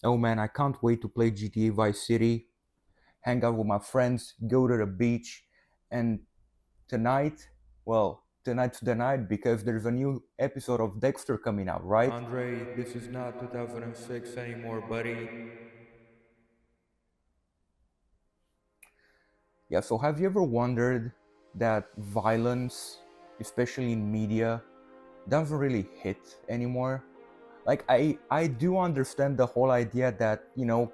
Oh man, I can't wait to play GTA Vice City, hang out with my friends, go to the beach, and tonight, tonight's the night because there's a new episode of Dexter coming out, right? Andre, this is not 2006 anymore, buddy. Yeah, so have you ever wondered that violence, especially in media, doesn't really hit anymore? Like I do understand the whole idea that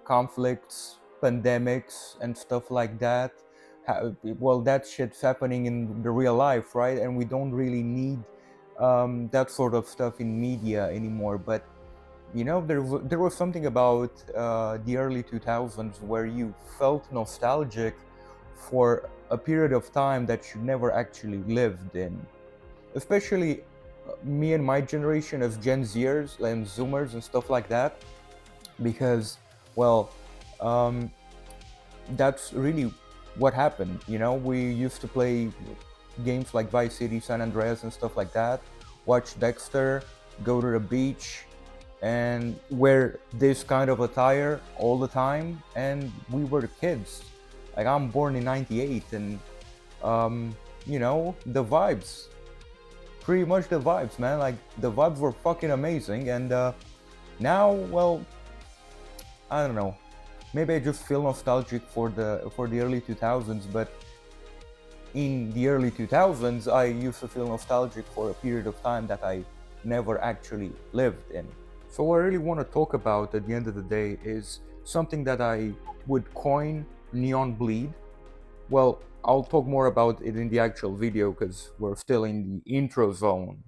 conflicts, pandemics, and stuff like that. That shit's happening in the real life, right? And we don't really need that sort of stuff in media anymore. But there was something about the early 2000s where you felt nostalgic for a period of time that you never actually lived in, especially me and my generation as Gen Zers and Zoomers and stuff like that, because, well, um, that's really what happened. We used to play games like Vice City, San Andreas, and stuff like that, watch Dexter, go to the beach, and wear this kind of attire all the time, and we were kids. Like, I'm born in 98, and, the vibes pretty much the vibes, man. Like the vibes were fucking amazing, and now, well, I don't know. Maybe I just feel nostalgic for the early 2000s, but in the early 2000s, I used to feel nostalgic for a period of time that I never actually lived in. So what I really want to talk about at the end of the day is something that I would coin neon bleed. Well, I'll talk more about it in the actual video because we're still in the intro zone,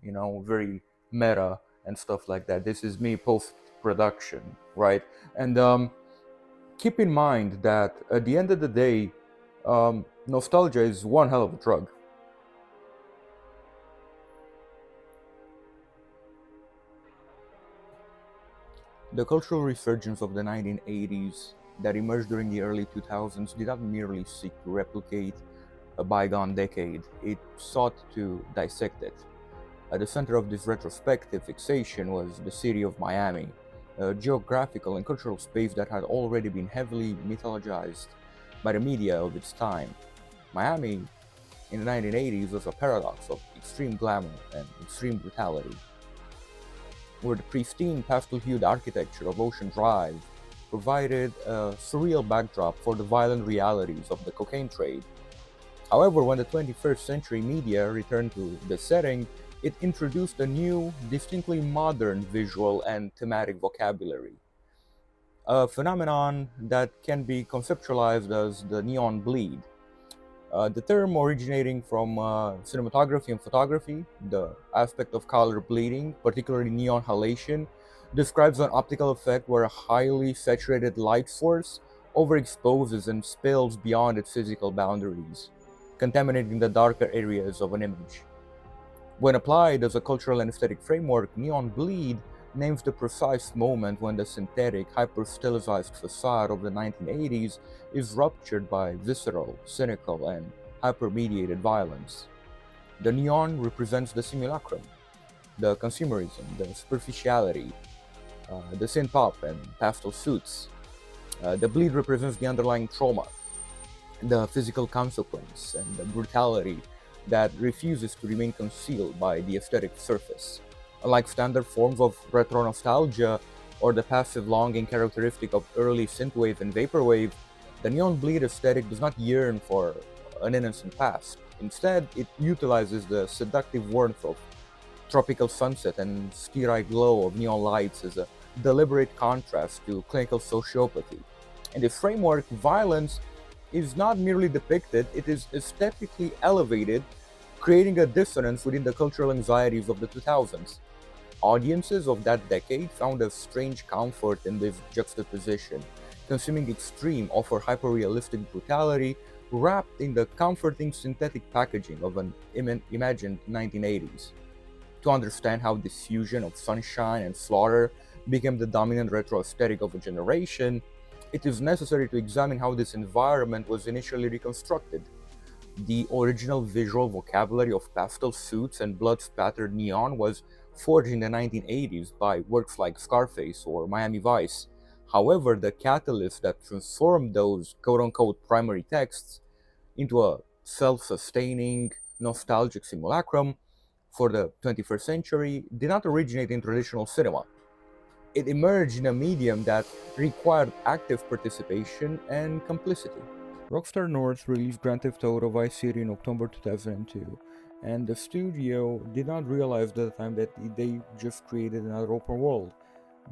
very meta and stuff like that. This is me post production, right? And keep in mind that at the end of the day, nostalgia is one hell of a drug. The cultural resurgence of the 1980s that emerged during the early 2000s did not merely seek to replicate a bygone decade, it sought to dissect it. At the center of this retrospective fixation was the city of Miami, a geographical and cultural space that had already been heavily mythologized by the media of its time. Miami in the 1980s was a paradox of extreme glamour and extreme brutality, where the pristine pastel-hued architecture of Ocean Drive provided a surreal backdrop for the violent realities of the cocaine trade. However, when the 21st century media returned to the setting, it introduced a new, distinctly modern visual and thematic vocabulary, a phenomenon that can be conceptualized as the neon bleed. The term originating from cinematography and photography, the aspect of color bleeding, particularly neon halation, describes an optical effect where a highly saturated light source overexposes and spills beyond its physical boundaries, contaminating the darker areas of an image. When applied as a cultural and aesthetic framework, neon bleed names the precise moment when the synthetic, hyper-stylized facade of the 1980s is ruptured by visceral, cynical, and hypermediated violence. The neon represents the simulacrum, the consumerism, the superficiality, the synth pop and pastel suits. The bleed represents the underlying trauma, the physical consequence, and the brutality that refuses to remain concealed by the aesthetic surface. Unlike standard forms of retro nostalgia or the passive longing characteristic of early synthwave and vaporwave, the neon bleed aesthetic does not yearn for an innocent past. Instead, it utilizes the seductive warmth of tropical sunset and steely glow of neon lights as a deliberate contrast to clinical sociopathy. In this framework, violence is not merely depicted, it is aesthetically elevated, creating a dissonance within the cultural anxieties of the 2000s. Audiences of that decade found a strange comfort in this juxtaposition, consuming extreme, often hyperrealistic brutality wrapped in the comforting synthetic packaging of an imagined 1980s. To understand how this fusion of sunshine and slaughter became the dominant retro aesthetic of a generation, it is necessary to examine how this environment was initially reconstructed. The original visual vocabulary of pastel suits and blood spattered neon was forged in the 1980s by works like Scarface or Miami Vice, However, the catalyst that transformed those quote-unquote primary texts into a self-sustaining, nostalgic simulacrum for the 21st century did not originate in traditional cinema. It emerged in a medium that required active participation and complicity. Rockstar North released Grand Theft Auto Vice City in October 2002, and the studio did not realize at the time that they just created another open world.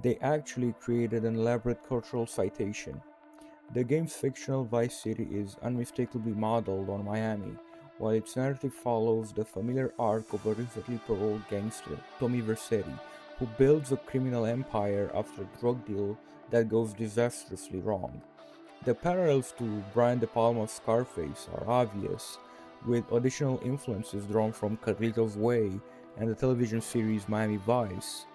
They actually created an elaborate cultural citation. The game's fictional Vice City is unmistakably modeled on Miami, while its narrative follows the familiar arc of a recently paroled gangster, Tommy Vercetti, who builds a criminal empire after a drug deal that goes disastrously wrong. The parallels to Brian De Palma's Scarface are obvious, with additional influences drawn from Carlito's Way and the television series Miami Vice.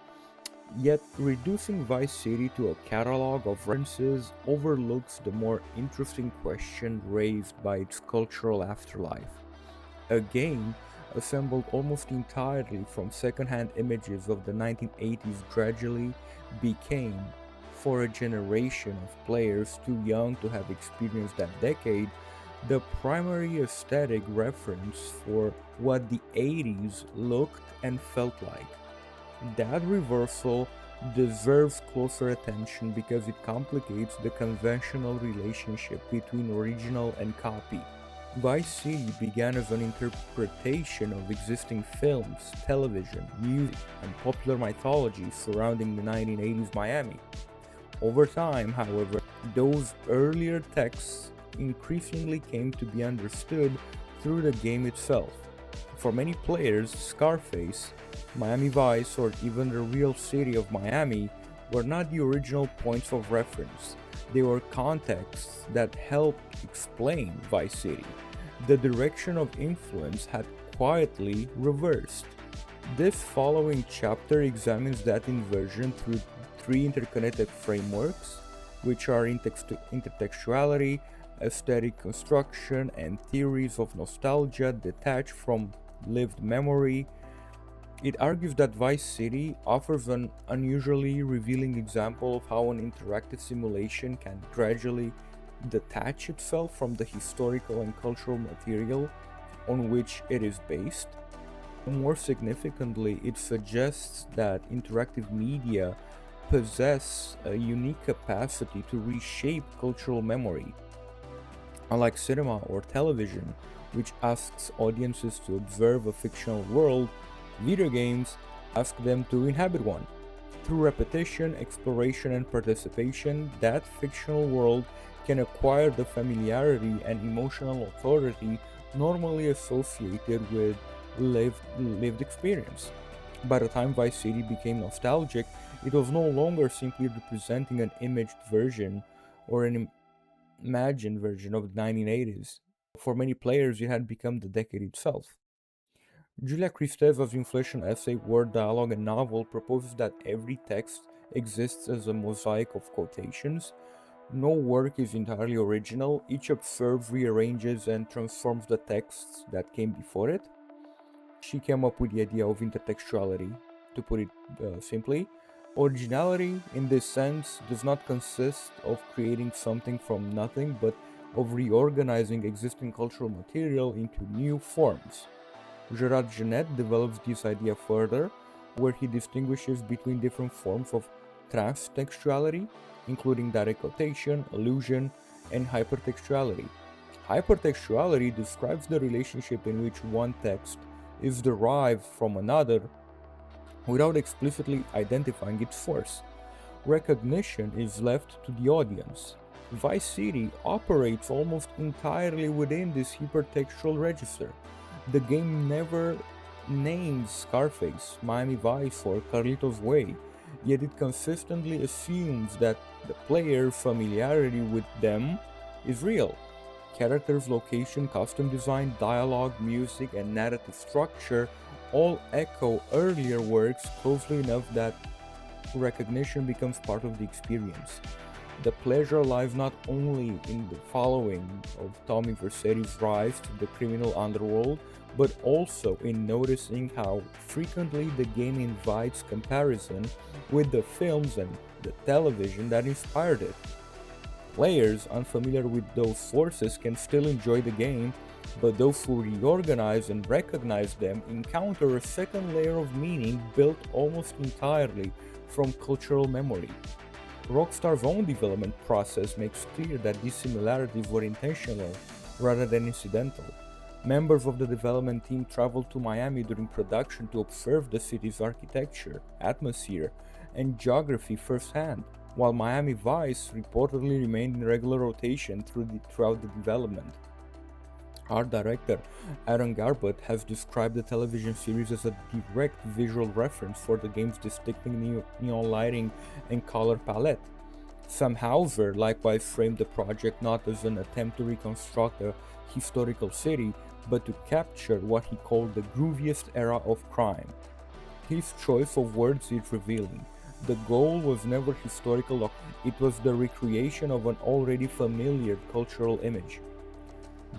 Yet, reducing Vice City to a catalog of references overlooks the more interesting question raised by its cultural afterlife. A game assembled almost entirely from secondhand images of the 1980s gradually became, for a generation of players too young to have experienced that decade, the primary aesthetic reference for what the 80s looked and felt like. That reversal deserves closer attention because it complicates the conventional relationship between original and copy. Vice City began as an interpretation of existing films, television, music, and popular mythology surrounding the 1980s Miami. Over time, however, those earlier texts increasingly came to be understood through the game itself. For many players, Scarface, Miami Vice, or even the real city of Miami were not the original points of reference. They were contexts that helped explain Vice City. The direction of influence had quietly reversed. This following chapter examines that inversion through three interconnected frameworks, which are intertextuality, aesthetic construction, and theories of nostalgia detached from lived memory. It argues that Vice City offers an unusually revealing example of how an interactive simulation can gradually detach itself from the historical and cultural material on which it is based. More significantly, it suggests that interactive media possess a unique capacity to reshape cultural memory. Unlike cinema or television, which asks audiences to observe a fictional world, video games ask them to inhabit one. Through repetition, exploration, and participation, that fictional world can acquire the familiarity and emotional authority normally associated with lived experience. By the time Vice City became nostalgic, it was no longer simply representing an imaged version or an imagined version of the 1980s. For many players, it had become the decade itself. Julia Kristeva's inflation essay, Word Dialogue, and novel proposes that every text exists as a mosaic of quotations. No work is entirely original, each observes, rearranges, and transforms the texts that came before it. She came up with the idea of intertextuality, to put it simply. Originality, in this sense, does not consist of creating something from nothing, but of reorganizing existing cultural material into new forms. Gerard Genet develops this idea further, where he distinguishes between different forms of transtextuality, including direct quotation, allusion, and hypertextuality. Hypertextuality describes the relationship in which one text is derived from another without explicitly identifying its source. Recognition is left to the audience. Vice City operates almost entirely within this hypertextual register. The game never names Scarface, Miami Vice, or Carlito's Way, yet it consistently assumes that the player's familiarity with them is real. Characters, location, costume design, dialogue, music, and narrative structure all echo earlier works closely enough that recognition becomes part of the experience. The pleasure lies not only in the following of Tommy Vercetti's rise to the criminal underworld, but also in noticing how frequently the game invites comparison with the films and the television that inspired it. Players unfamiliar with those sources can still enjoy the game, but those who reorganize and recognize them encounter a second layer of meaning built almost entirely from cultural memory. Rockstar's own development process makes clear that these similarities were intentional rather than incidental. Members of the development team traveled to Miami during production to observe the city's architecture, atmosphere, and geography firsthand, while Miami Vice reportedly remained in regular rotation throughout the development. Art director Aaron Garbett has described the television series as a direct visual reference for the game's distinctive neon lighting and color palette. Sam Hauser likewise framed the project not as an attempt to reconstruct a historical city, but to capture what he called the grooviest era of crime. His choice of words is revealing. The goal was never historical, it was the recreation of an already familiar cultural image.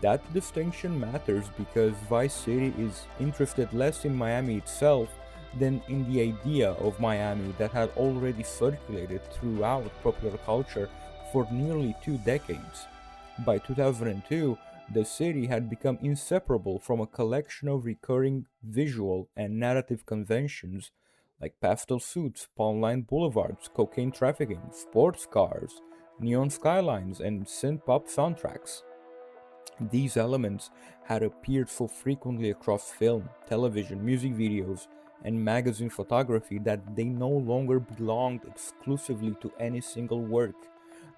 That distinction matters because Vice City is interested less in Miami itself than in the idea of Miami that had already circulated throughout popular culture for nearly 2 decades. By 2002, the city had become inseparable from a collection of recurring visual and narrative conventions like pastel suits, palm-lined boulevards, cocaine trafficking, sports cars, neon skylines, and synth-pop soundtracks. These elements had appeared so frequently across film, television, music videos, and magazine photography that they no longer belonged exclusively to any single work.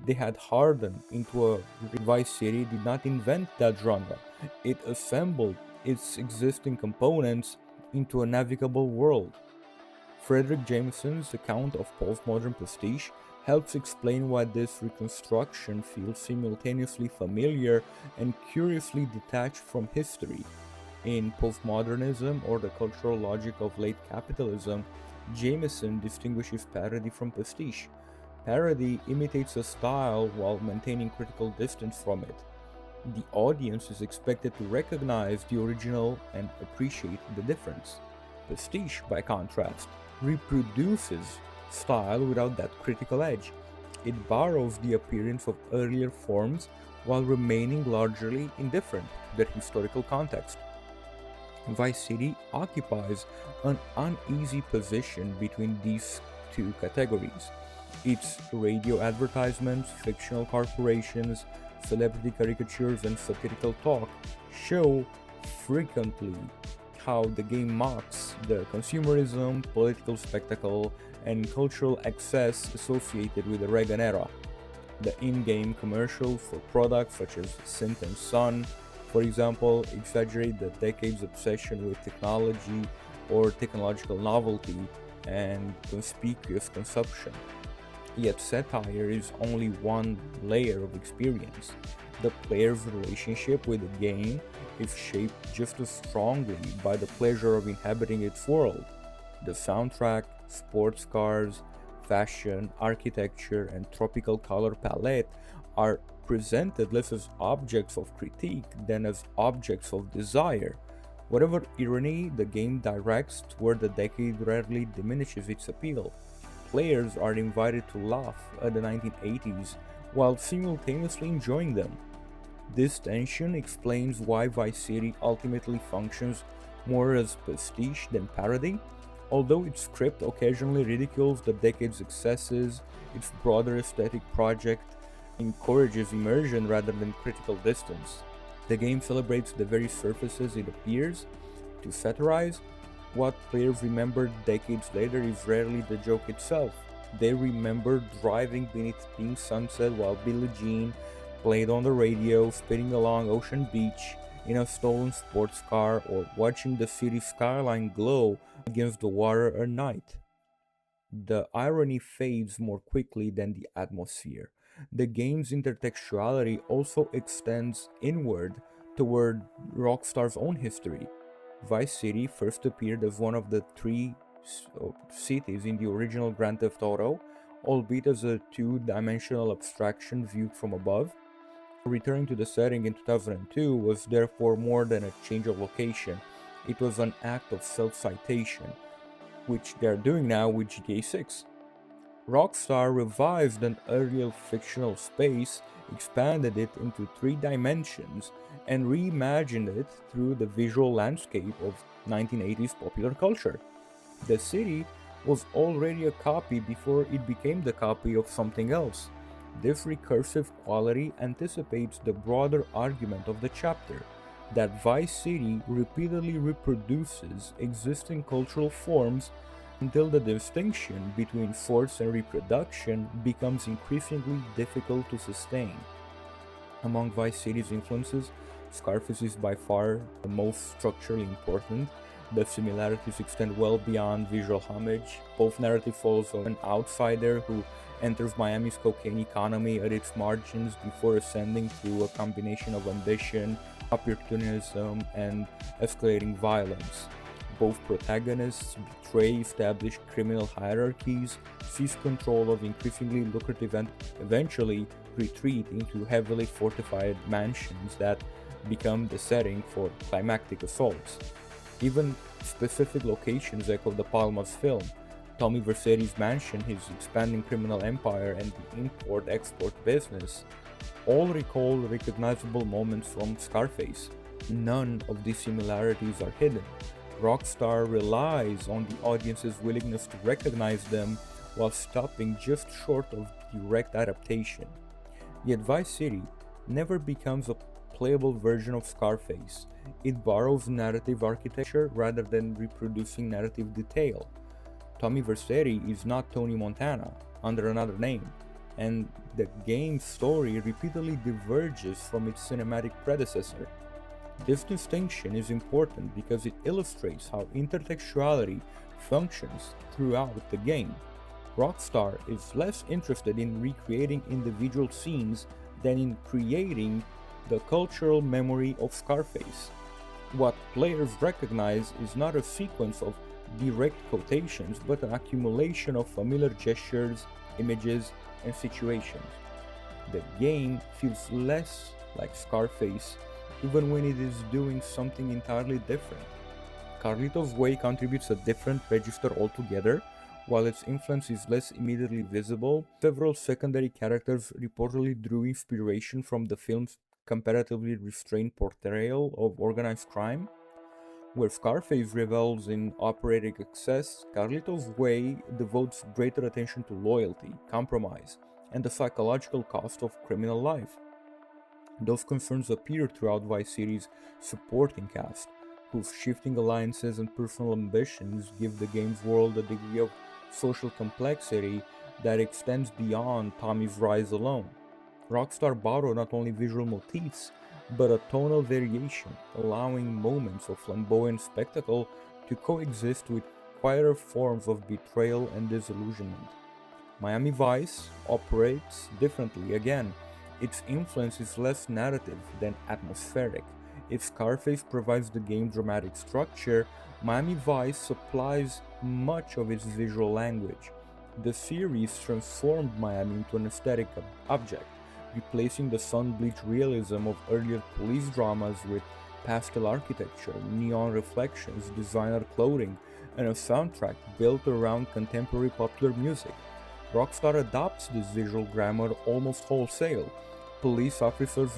They had hardened into a Vice City did not invent that genre. It assembled its existing components into a navigable world. Frederick Jameson's account of postmodern pastiche helps explain why this reconstruction feels simultaneously familiar and curiously detached from history. In Postmodernism, or the cultural logic of late capitalism, Jameson distinguishes parody from pastiche. Parody imitates a style while maintaining critical distance from it. The audience is expected to recognize the original and appreciate the difference. Pastiche, by contrast, reproduces style without that critical edge. It borrows the appearance of earlier forms while remaining largely indifferent to their historical context. Vice City occupies an uneasy position between these two categories. Its radio advertisements, fictional corporations, celebrity caricatures, and satirical talk show frequently how the game mocks the consumerism, political spectacle, and cultural excess associated with the Reagan era. The in-game commercials for products such as Synth and Sun, for example, exaggerate the decade's obsession with technology or technological novelty and conspicuous consumption. Yet satire is only one layer of experience. The player's relationship with the game is shaped just as strongly by the pleasure of inhabiting its world. The soundtrack, sports cars, fashion, architecture, and tropical color palette are presented less as objects of critique than as objects of desire. Whatever irony the game directs toward the decade rarely diminishes its appeal. Players are invited to laugh at the 1980s while simultaneously enjoying them. This tension explains why Vice City ultimately functions more as pastiche than parody. Although its script occasionally ridicules the decade's excesses, its broader aesthetic project encourages immersion rather than critical distance. The game celebrates the very surfaces it appears to satirize. What players remember decades later is rarely the joke itself. They remember driving beneath pink sunset while Billie Jean played on the radio, speeding along Ocean Beach in a stolen sports car, or watching the city skyline glow against the water at night. The irony fades more quickly than the atmosphere. The game's intertextuality also extends inward toward Rockstar's own history. Vice City first appeared as one of the three cities in the original Grand Theft Auto, albeit as a two-dimensional abstraction viewed from above. Returning to the setting in 2002 was therefore more than a change of location. It was an act of self-citation, which they're doing now with GTA 6. Rockstar revived an earlier fictional space, expanded it into three dimensions, and reimagined it through the visual landscape of 1980s popular culture. The city was already a copy before it became the copy of something else. This recursive quality anticipates the broader argument of the chapter that Vice City repeatedly reproduces existing cultural forms until the distinction between force and reproduction becomes increasingly difficult to sustain. Among Vice City's influences, Scarface is by far the most structurally important. The similarities extend well beyond visual homage. Both narrative follows an outsider who enters Miami's cocaine economy at its margins before ascending through a combination of ambition, opportunism, and escalating violence. Both protagonists betray established criminal hierarchies, seize control of increasingly lucrative and eventually retreat into heavily fortified mansions that become the setting for climactic assaults. Even specific locations echo De Palma's film. Tommy Vercetti's mansion, his expanding criminal empire, and the import-export business all recall recognizable moments from Scarface. None of these similarities are hidden. Rockstar relies on the audience's willingness to recognize them while stopping just short of direct adaptation. Yet Vice City never becomes a playable version of Scarface. It borrows narrative architecture rather than reproducing narrative detail. Tommy Vercetti is not Tony Montana, under another name, and the game's story repeatedly diverges from its cinematic predecessor. This distinction is important because it illustrates how intertextuality functions throughout the game. Rockstar is less interested in recreating individual scenes than in creating the cultural memory of Scarface. What players recognize is not a sequence of direct quotations, but an accumulation of familiar gestures, images, and situations. The game feels less like Scarface even when it is doing something entirely different. Carlito's Way contributes a different register altogether. While its influence is less immediately visible, several secondary characters reportedly drew inspiration from the film's comparatively restrained portrayal of organized crime. Where Scarface revels in operatic excess, Carlito's Way devotes greater attention to loyalty, compromise, and the psychological cost of criminal life. Those concerns appear throughout Vice City's supporting cast, whose shifting alliances and personal ambitions give the game's world a degree of social complexity that extends beyond Tommy's rise alone. Rockstar borrowed not only visual motifs, but a tonal variation, allowing moments of flamboyant spectacle to coexist with quieter forms of betrayal and disillusionment. Miami Vice operates differently again. Its influence is less narrative than atmospheric. If Scarface provides the game dramatic structure, Miami Vice supplies much of its visual language. The series transformed Miami into an aesthetic object, replacing the sun-bleached realism of earlier police dramas with pastel architecture, neon reflections, designer clothing, and a soundtrack built around contemporary popular music. Rockstar adopts this visual grammar almost wholesale. Police officers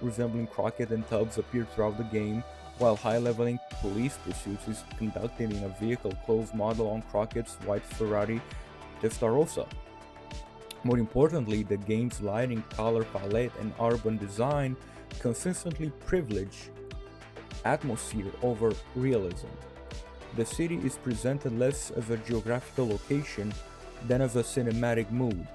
resembling Crockett and Tubbs appear throughout the game, while high-leveling police pursuits is conducted in a vehicle close model on Crockett's white Ferrari Testarossa. More importantly, the game's lighting, color palette, and urban design consistently privilege atmosphere over realism. The city is presented less as a geographical location than as a cinematic mood.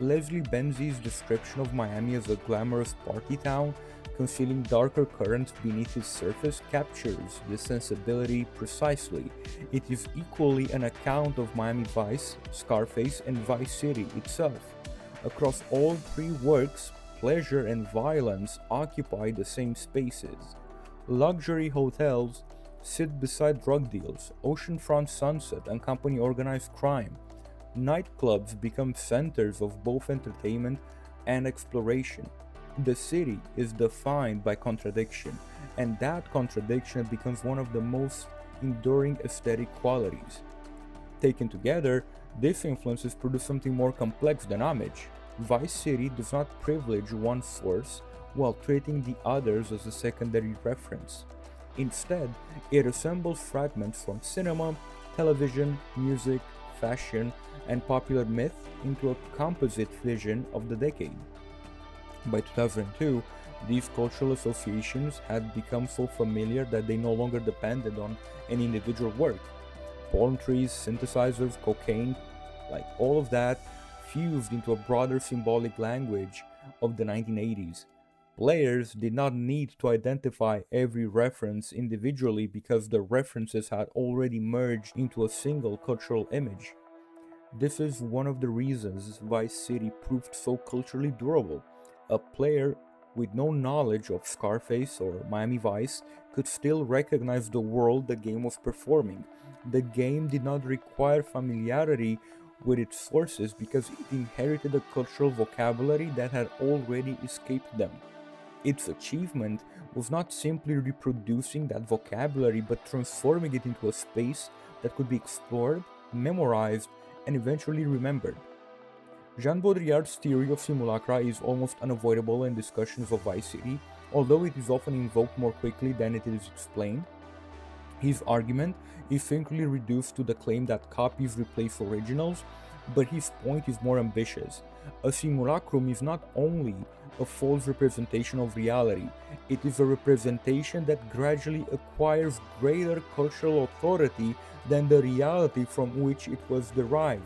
Leslie Benzie's description of Miami as a glamorous party town, concealing darker currents beneath its surface, captures this sensibility precisely. It is equally an account of Miami Vice, Scarface, and Vice City itself. Across all three works, pleasure and violence occupy the same spaces. Luxury hotels sit beside drug deals, oceanfront sunset accompany organized crime. Nightclubs become centers of both entertainment and exploration. The city is defined by contradiction, and that contradiction becomes one of the most enduring aesthetic qualities. Taken together, these influences produce something more complex than homage. Vice City does not privilege one source while treating the others as a secondary reference. Instead, it assembles fragments from cinema, television, music, fashion, and popular myth into a composite vision of the decade. By 2002, these cultural associations had become so familiar that they no longer depended on an individual work. Palm trees, synthesizers, cocaine, like all of that fused into a broader symbolic language of the 1980s. Players did not need to identify every reference individually because the references had already merged into a single cultural image. This is one of the reasons Vice City proved so culturally durable. A player with no knowledge of Scarface or Miami Vice could still recognize the world the game was performing. The game did not require familiarity with its sources because it inherited a cultural vocabulary that had already escaped them. Its achievement was not simply reproducing that vocabulary but transforming it into a space that could be explored, memorized, and eventually remembered. Jean Baudrillard's theory of simulacra is almost unavoidable in discussions of Vice City, although it is often invoked more quickly than it is explained. His argument is simply reduced to the claim that copies replace originals, but his point is more ambitious. A simulacrum is not only a false representation of reality, it is a representation that gradually acquires greater cultural authority than the reality from which it was derived.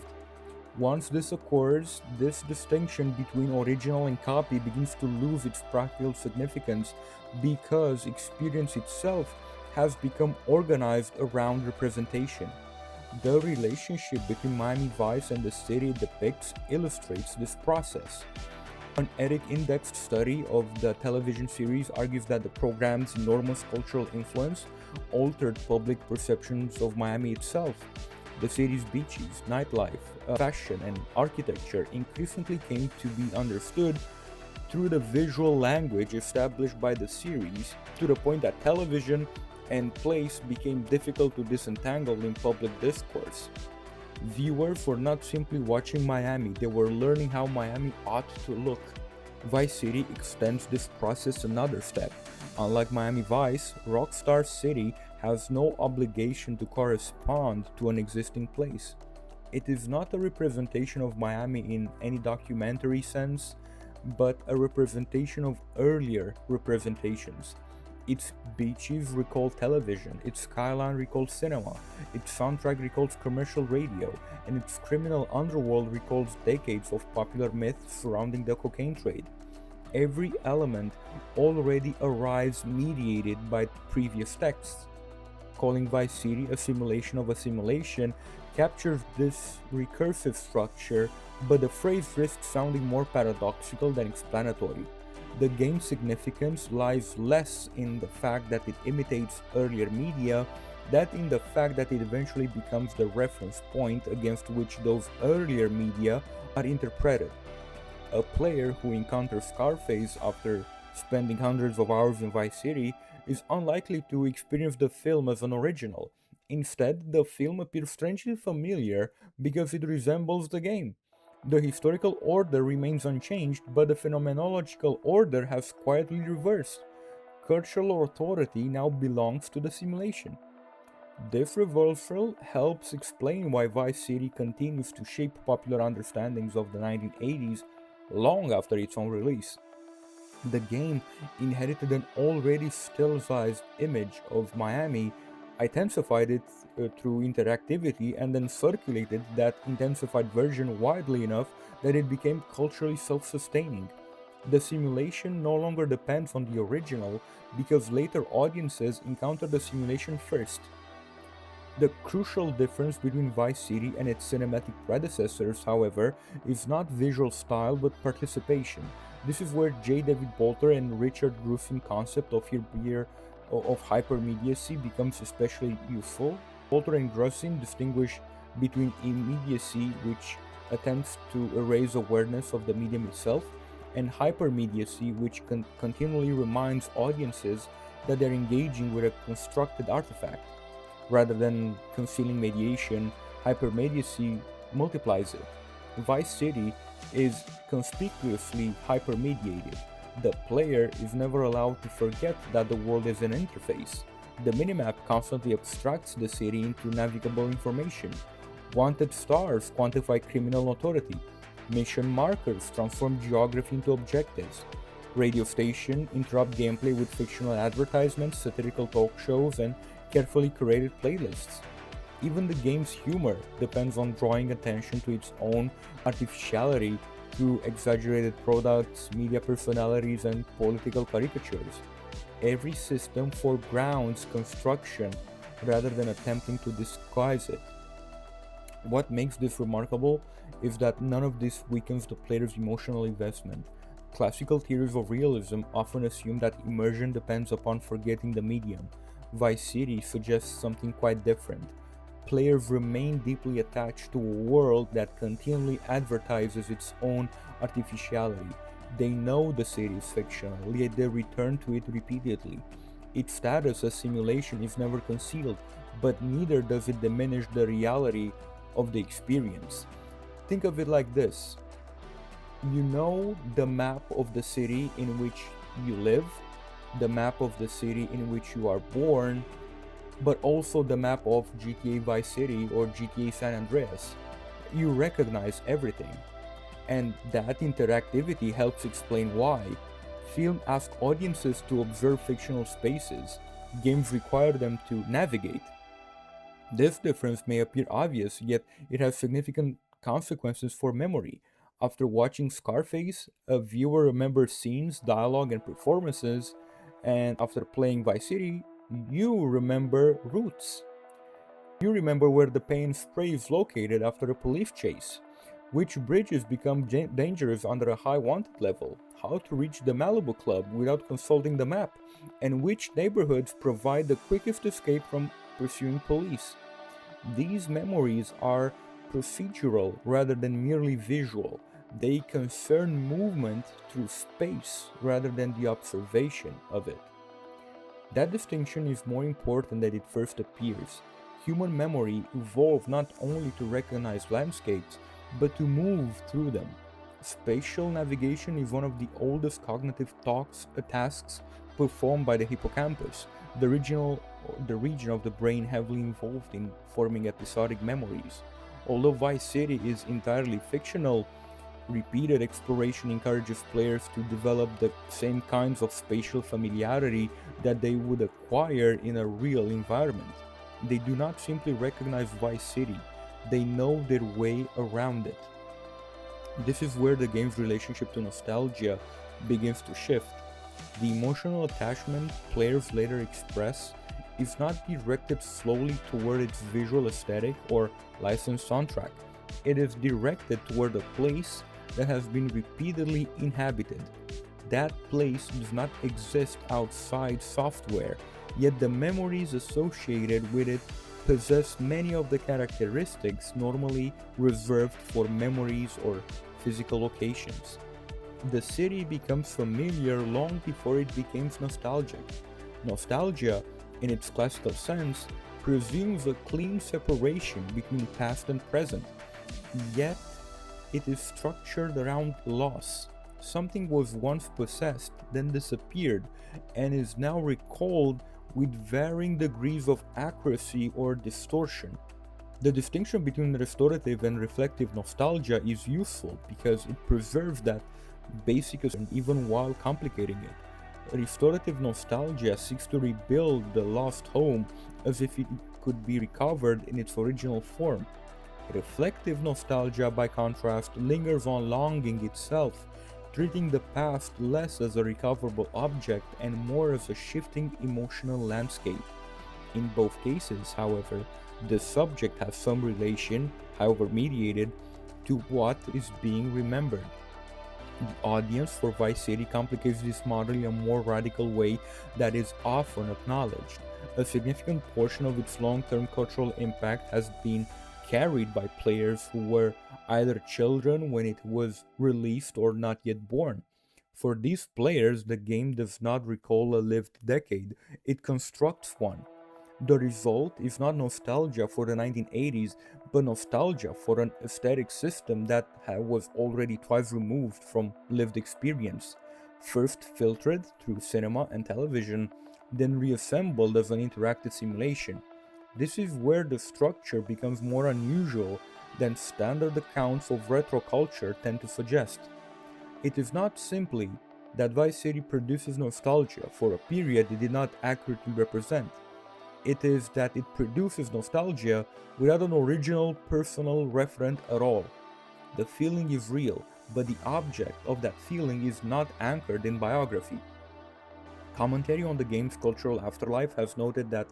Once this occurs, this distinction between original and copy begins to lose its practical significance because experience itself has become organized around representation. The relationship between Miami Vice and the city it depicts illustrates this process. An EDIC indexed study of the television series argues that the program's enormous cultural influence altered public perceptions of Miami itself. The city's beaches, nightlife, fashion, and architecture increasingly came to be understood through the visual language established by the series, to the point that television and place became difficult to disentangle in public discourse. Viewers were not simply watching Miami, they were learning how Miami ought to look. Vice City extends this process another step. Unlike Miami Vice, Rockstar City has no obligation to correspond to an existing place. It is not a representation of Miami in any documentary sense, but a representation of earlier representations. Its beaches recall television, its skyline recalls cinema, its soundtrack recalls commercial radio, and its criminal underworld recalls decades of popular myths surrounding the cocaine trade. Every element already arrives mediated by previous texts. Calling Vice City a simulation of a simulation captures this recursive structure, but the phrase risks sounding more paradoxical than explanatory. The game's significance lies less in the fact that it imitates earlier media than in the fact that it eventually becomes the reference point against which those earlier media are interpreted. A player who encounters Scarface after spending hundreds of hours in Vice City is unlikely to experience the film as an original. Instead, the film appears strangely familiar because it resembles the game. The historical order remains unchanged, but the phenomenological order has quietly reversed. Cultural authority now belongs to the simulation. This reversal helps explain why Vice City continues to shape popular understandings of the 1980s long after its own release. The game inherited an already stylized image of Miami, intensified it through interactivity, and then circulated that intensified version widely enough that it became culturally self-sustaining. The simulation no longer depends on the original because later audiences encounter the simulation first. The crucial difference between Vice City and its cinematic predecessors, however, is not visual style but participation. This is where J. David Bolter and Richard Gruffin's concept of hypermediacy becomes especially useful. Bolter and Gruffin distinguish between immediacy, which attempts to erase awareness of the medium itself, and hypermediacy, which continually reminds audiences that they're engaging with a constructed artifact. Rather than concealing mediation, hypermediacy multiplies it. Vice City is conspicuously hypermediated. The player is never allowed to forget that the world is an interface. The minimap constantly abstracts the city into navigable information. Wanted stars quantify criminal notoriety. Mission markers transform geography into objectives. Radio station interrupt gameplay with fictional advertisements, satirical talk shows, and carefully curated playlists. Even the game's humor depends on drawing attention to its own artificiality through exaggerated products, media personalities, and political caricatures. Every system foregrounds construction rather than attempting to disguise it. What makes this remarkable is that none of this weakens the player's emotional investment. Classical theories of realism often assume that immersion depends upon forgetting the medium. Vice City suggests something quite different. Players remain deeply attached to a world that continually advertises its own artificiality. They know the city is fictional, yet they return to it repeatedly. Its status as simulation is never concealed, but neither does it diminish the reality of the experience. Think of it like this. You know the map of the city in which you live, the map of the city in which you are born, but also the map of GTA Vice City or GTA San Andreas. You recognize everything, and that interactivity helps explain why. Film asks audiences to observe fictional spaces, games require them to navigate. This difference may appear obvious, yet it has significant consequences for memory. After watching Scarface, a viewer remembers scenes, dialogue, and performances, and after playing Vice City, you remember routes. You remember where the paint spray is located after a police chase, which bridges become dangerous under a high wanted level, how to reach the Malibu Club without consulting the map, and which neighborhoods provide the quickest escape from pursuing police. These memories are procedural rather than merely visual. They concern movement through space rather than the observation of it. That distinction is more important than it first appears. Human memory evolved not only to recognize landscapes, but to move through them. Spatial navigation is one of the oldest cognitive tasks performed by the hippocampus, the region of the brain heavily involved in forming episodic memories. Although Vice City is entirely fictional, repeated exploration encourages players to develop the same kinds of spatial familiarity that they would acquire in a real environment. They do not simply recognize Vice City, they know their way around it. This is where the game's relationship to nostalgia begins to shift. The emotional attachment players later express is not directed slowly toward its visual aesthetic or licensed soundtrack. It is directed toward a place that has been repeatedly inhabited. That place does not exist outside software, yet the memories associated with it possess many of the characteristics normally reserved for memories or physical locations. The city becomes familiar long before it becomes nostalgic. Nostalgia, in its classical sense, presumes a clean separation between past and present, yet it is structured around loss. Something was once possessed, then disappeared, and is now recalled with varying degrees of accuracy or distortion. The distinction between restorative and reflective nostalgia is useful because it preserves that basic even while complicating it. Restorative nostalgia seeks to rebuild the lost home as if it could be recovered in its original form. Reflective nostalgia, by contrast, lingers on longing itself, treating the past less as a recoverable object and more as a shifting emotional landscape. In both cases, however, the subject has some relation, however mediated, to what is being remembered. The audience for Vice City complicates this model in a more radical way that is often acknowledged. A significant portion of its long-term cultural impact has been carried by players who were either children when it was released or not yet born. For these players, the game does not recall a lived decade, it constructs one. The result is not nostalgia for the 1980s, but nostalgia for an aesthetic system that was already twice removed from lived experience, first filtered through cinema and television, then reassembled as an interactive simulation. This is where the structure becomes more unusual than standard accounts of retro culture tend to suggest. It is not simply that Vice City produces nostalgia for a period it did not accurately represent. It is that it produces nostalgia without an original personal referent at all. The feeling is real, but the object of that feeling is not anchored in biography. Commentary on the game's cultural afterlife has noted that,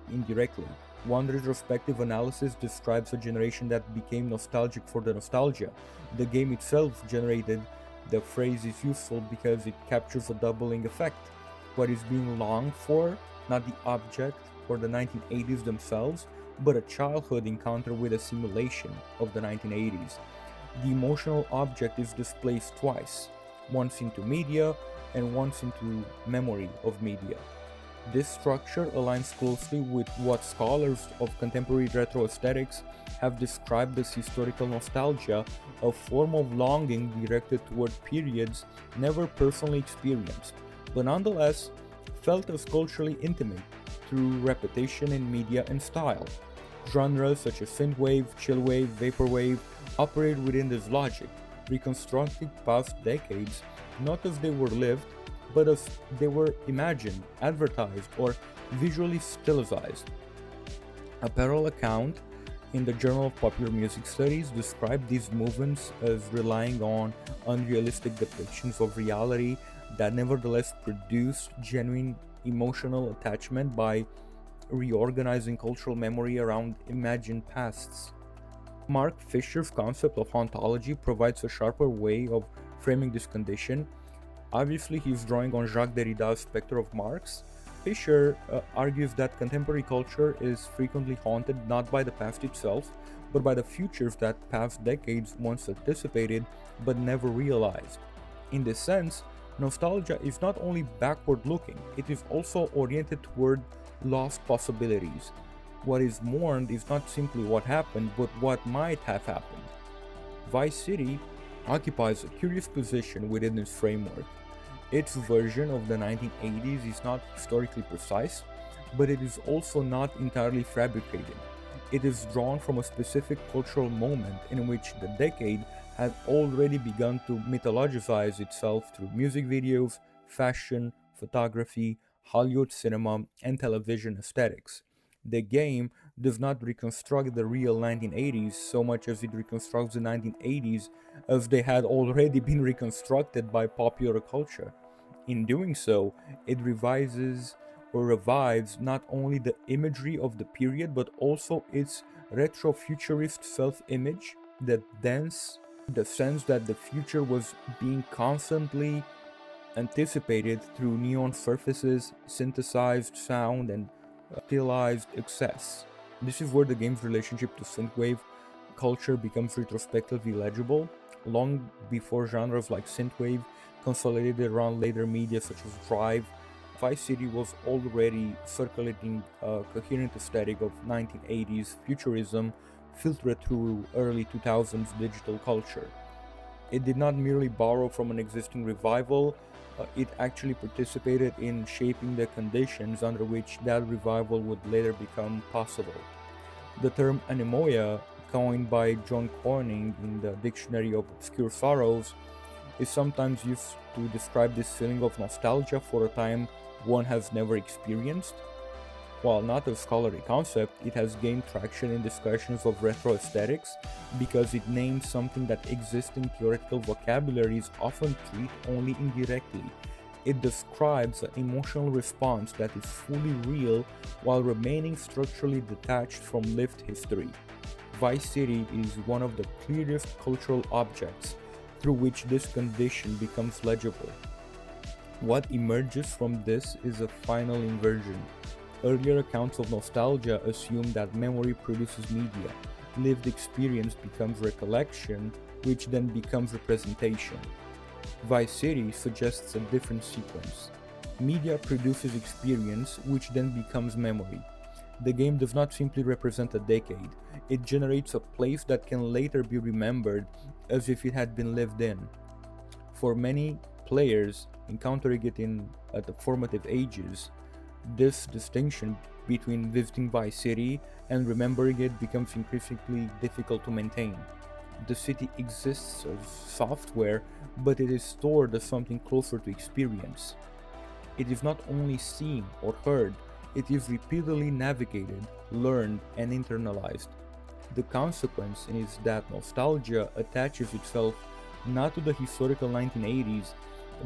indirectly, one retrospective analysis describes a generation that became nostalgic for the nostalgia. The game itself generated. The phrase is useful because it captures a doubling effect. What is being longed for, not the object or the 1980s themselves, but a childhood encounter with a simulation of the 1980s. The emotional object is displaced twice, once into media and once into memory of media. This structure aligns closely with what scholars of contemporary retro aesthetics have described as historical nostalgia, a form of longing directed toward periods never personally experienced, but nonetheless felt as culturally intimate through repetition in media and style. Genres such as synthwave, chillwave, vaporwave operate within this logic, reconstructing past decades not as they were lived, but as they were imagined, advertised, or visually stylized. A parallel account in the Journal of Popular Music Studies described these movements as relying on unrealistic depictions of reality that nevertheless produced genuine emotional attachment by reorganizing cultural memory around imagined pasts. Mark Fisher's concept of hauntology provides a sharper way of framing this condition. Obviously, he's drawing on Jacques Derrida's specter of Marx. Fisher argues that contemporary culture is frequently haunted not by the past itself, but by the futures that past decades once anticipated but never realized. In this sense, nostalgia is not only backward looking, it is also oriented toward lost possibilities. What is mourned is not simply what happened, but what might have happened. Vice City occupies a curious position within this framework. Its version of the 1980s is not historically precise, but it is also not entirely fabricated. It is drawn from a specific cultural moment in which the decade had already begun to mythologize itself through music videos, fashion, photography, Hollywood cinema, and television aesthetics. The game does not reconstruct the real 1980s so much as it reconstructs the 1980s as they had already been reconstructed by popular culture. In doing so, it revises or revives not only the imagery of the period but also its retrofuturist self-image, the sense that the future was being constantly anticipated through neon surfaces, synthesized sound, and stylized excess. This is where the game's relationship to synthwave culture becomes retrospectively legible, long before genres like synthwave consolidated around later media such as Drive. Vice City was already circulating a coherent aesthetic of 1980s futurism filtered through early 2000s digital culture. It did not merely borrow from an existing revival, it actually participated in shaping the conditions under which that revival would later become possible. The term anemoia, coined by John Corning in the Dictionary of Obscure Sorrows, is sometimes used to describe this feeling of nostalgia for a time one has never experienced. While not a scholarly concept, it has gained traction in discussions of retro aesthetics because it names something that existing theoretical vocabularies often treat only indirectly. It describes an emotional response that is fully real while remaining structurally detached from lived history. Vice City is one of the clearest cultural objects through which this condition becomes legible. What emerges from this is a final inversion. Earlier accounts of nostalgia assume that memory produces media. Lived experience becomes recollection, which then becomes representation. Vice City suggests a different sequence. Media produces experience, which then becomes memory. The game does not simply represent a decade, it generates a place that can later be remembered as if it had been lived in. For many players encountering it at the formative ages, this distinction between visiting Vice City and remembering it becomes increasingly difficult to maintain. The city exists as software, but it is stored as something closer to experience. It is not only seen or heard, it is repeatedly navigated, learned, and internalized. The consequence is that nostalgia attaches itself not to the historical 1980s,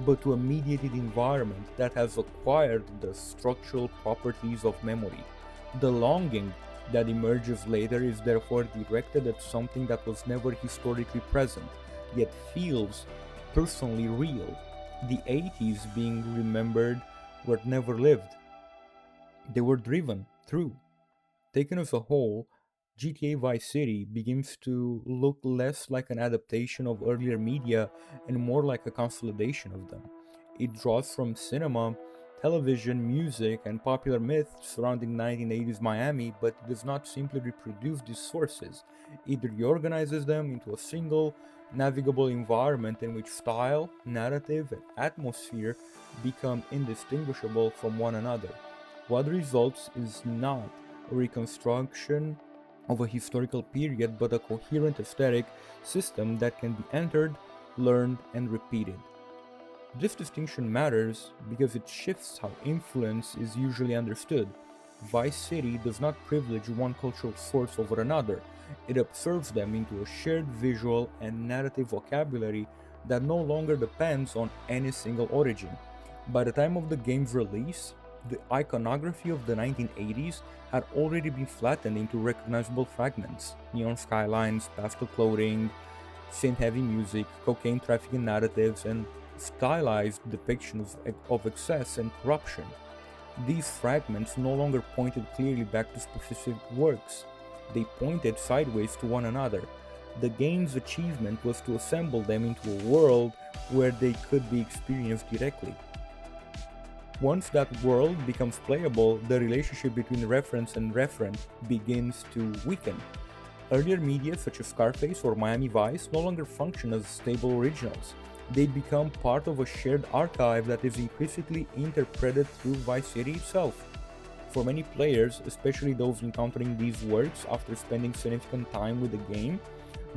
but to a mediated environment that has acquired the structural properties of memory. The longing that emerges later is therefore directed at something that was never historically present, yet feels personally real. The 80s being remembered were never lived, they were driven through. Taken as a whole, GTA Vice City begins to look less like an adaptation of earlier media and more like a consolidation of them. It draws from cinema, television, music, and popular myths surrounding 1980s Miami, but it does not simply reproduce these sources. It reorganizes them into a single, navigable environment in which style, narrative, and atmosphere become indistinguishable from one another. What results is not a reconstruction of a historical period, but a coherent aesthetic system that can be entered, learned, and repeated. This distinction matters because it shifts how influence is usually understood. Vice City does not privilege one cultural source over another, it absorbs them into a shared visual and narrative vocabulary that no longer depends on any single origin. By the time of the game's release, the iconography of the 1980s had already been flattened into recognizable fragments: neon skylines, pastel clothing, synth heavy music, cocaine trafficking narratives, and stylized depictions of excess and corruption. These fragments no longer pointed clearly back to specific works, they pointed sideways to one another. The game's achievement was to assemble them into a world where they could be experienced directly. Once that world becomes playable, the relationship between reference and referent begins to weaken. Earlier media such as Scarface or Miami Vice no longer function as stable originals. They become part of a shared archive that is increasingly interpreted through Vice City itself. For many players, especially those encountering these works after spending significant time with the game,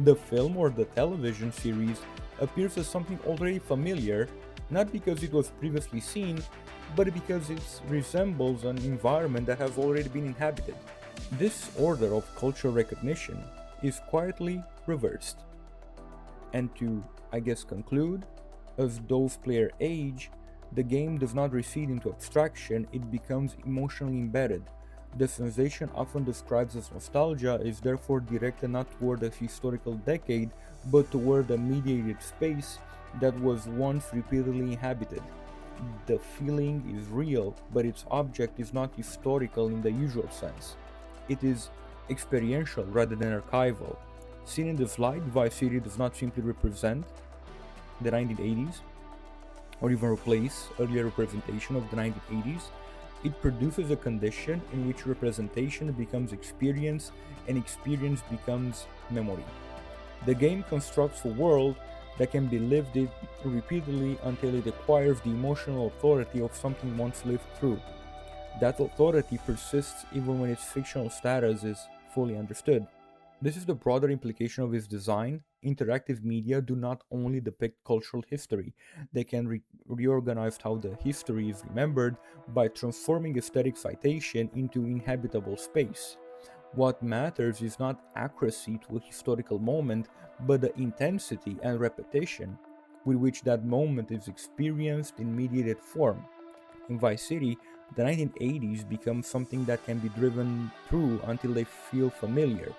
the film or the television series appears as something already familiar, not because it was previously seen, but because it resembles an environment that has already been inhabited. This order of cultural recognition is quietly reversed. And to, conclude, as those players age, the game does not recede into abstraction, it becomes emotionally embedded. The sensation often described as nostalgia is therefore directed not toward a historical decade, but toward a mediated space that was once repeatedly inhabited. The feeling is real, but its object is not historical in the usual sense. It is experiential rather than archival. Seen in this light, Vice City does not simply represent the 1980s, or even replace earlier representation of the 1980s. It produces a condition in which representation becomes experience and experience becomes memory. The game constructs a world that can be lived in repeatedly until it acquires the emotional authority of something once lived through. That authority persists even when its fictional status is fully understood. This is the broader implication of its design. Interactive media do not only depict cultural history, they can reorganize how the history is remembered by transforming aesthetic citation into inhabitable space. What matters is not accuracy to a historical moment, but the intensity and repetition with which that moment is experienced in mediated form. In Vice City, the 1980s become something that can be driven through until they feel familiar.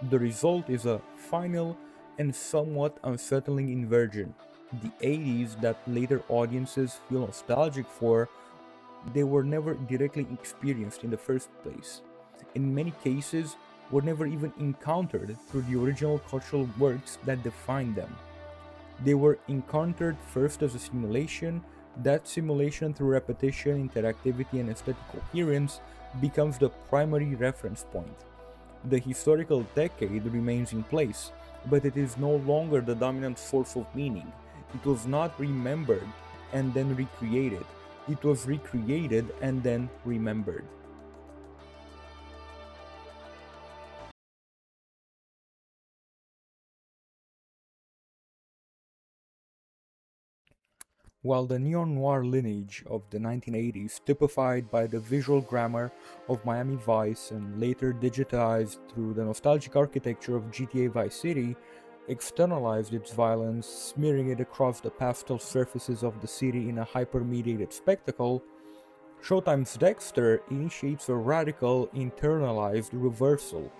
The result is a final and somewhat unsettling inversion. The 80s that later audiences feel nostalgic for they were never directly experienced in the first place. In many cases, were never even encountered through the original cultural works that defined them. They were encountered first as a simulation. That simulation, through repetition, interactivity, and aesthetic coherence, becomes the primary reference point. The historical decade remains in place, but it is no longer the dominant source of meaning. It was not remembered and then recreated. It was recreated and then remembered. While the neo-noir lineage of the 1980s, typified by the visual grammar of Miami Vice and later digitized through the nostalgic architecture of GTA Vice City, externalized its violence, smearing it across the pastel surfaces of the city in a hypermediated spectacle, Showtime's Dexter initiates a radical, internalized reversal.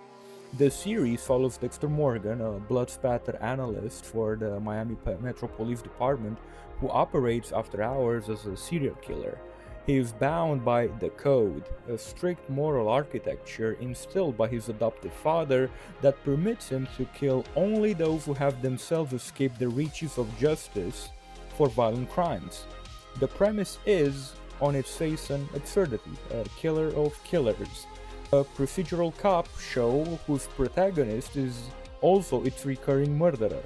The series follows Dexter Morgan, a blood spatter analyst for the Miami Metro Police Department, who operates after hours as a serial killer. He is bound by the Code, a strict moral architecture instilled by his adoptive father that permits him to kill only those who have themselves escaped the reaches of justice for violent crimes. The premise is, on its face, an absurdity, a killer of killers. A procedural cop show whose protagonist is also its recurring murderer.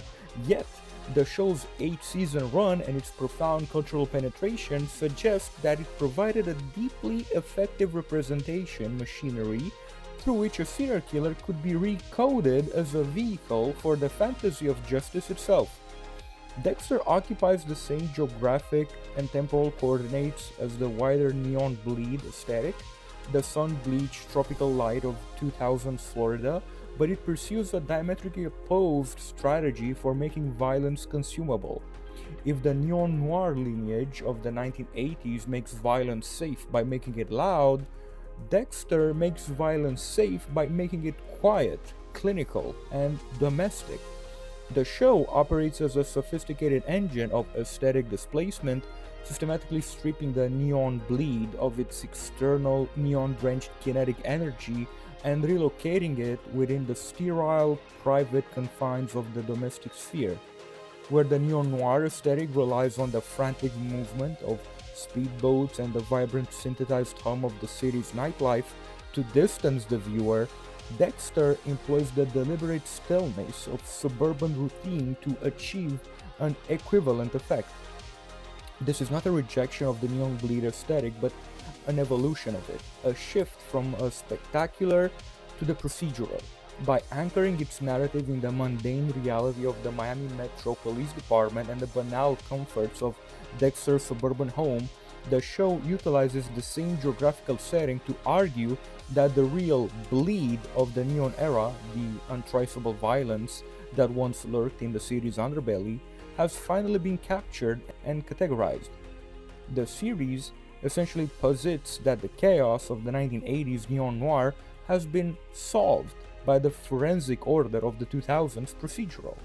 Yet, the show's 8-season run and its profound cultural penetration suggest that it provided a deeply effective representation machinery through which a serial killer could be recoded as a vehicle for the fantasy of justice itself. Dexter occupies the same geographic and temporal coordinates as the wider neon bleed aesthetic, the sun-bleached tropical light of 2000s Florida, but it pursues a diametrically opposed strategy for making violence consumable. If the neo-noir lineage of the 1980s makes violence safe by making it loud, Dexter makes violence safe by making it quiet, clinical, and domestic. The show operates as a sophisticated engine of aesthetic displacement, systematically stripping the neon bleed of its external neon-drenched kinetic energy and relocating it within the sterile, private confines of the domestic sphere, where the neo-noir aesthetic relies on the frantic movement of speedboats and the vibrant synthesized hum of the city's nightlife to distance the viewer. Dexter employs the deliberate stillness of suburban routine to achieve an equivalent effect. This is not a rejection of the neon bleed aesthetic, but an evolution of it, a shift from a spectacular to the procedural. By anchoring its narrative in the mundane reality of the Miami Metro Police Department and the banal comforts of Dexter's suburban home, the show utilizes the same geographical setting to argue that the real bleed of the neon era, the untraceable violence that once lurked in the city's underbelly, has finally been captured and categorized. The series essentially posits that the chaos of the 1980s neo-noir has been solved by the forensic order of the 2000s procedural.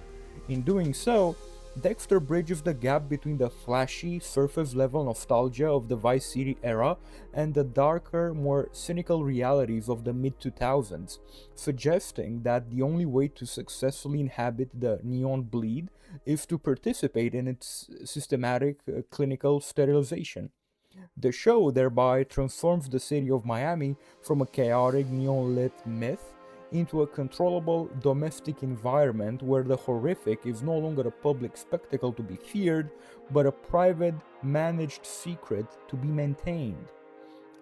In doing so, Dexter bridges the gap between the flashy, surface-level nostalgia of the Vice City era and the darker, more cynical realities of the mid-2000s, suggesting that the only way to successfully inhabit the neon bleed is to participate in its systematic, clinical sterilization. The show thereby transforms the city of Miami from a chaotic, neon-lit myth into a controllable domestic environment where the horrific is no longer a public spectacle to be feared, but a private, managed secret to be maintained.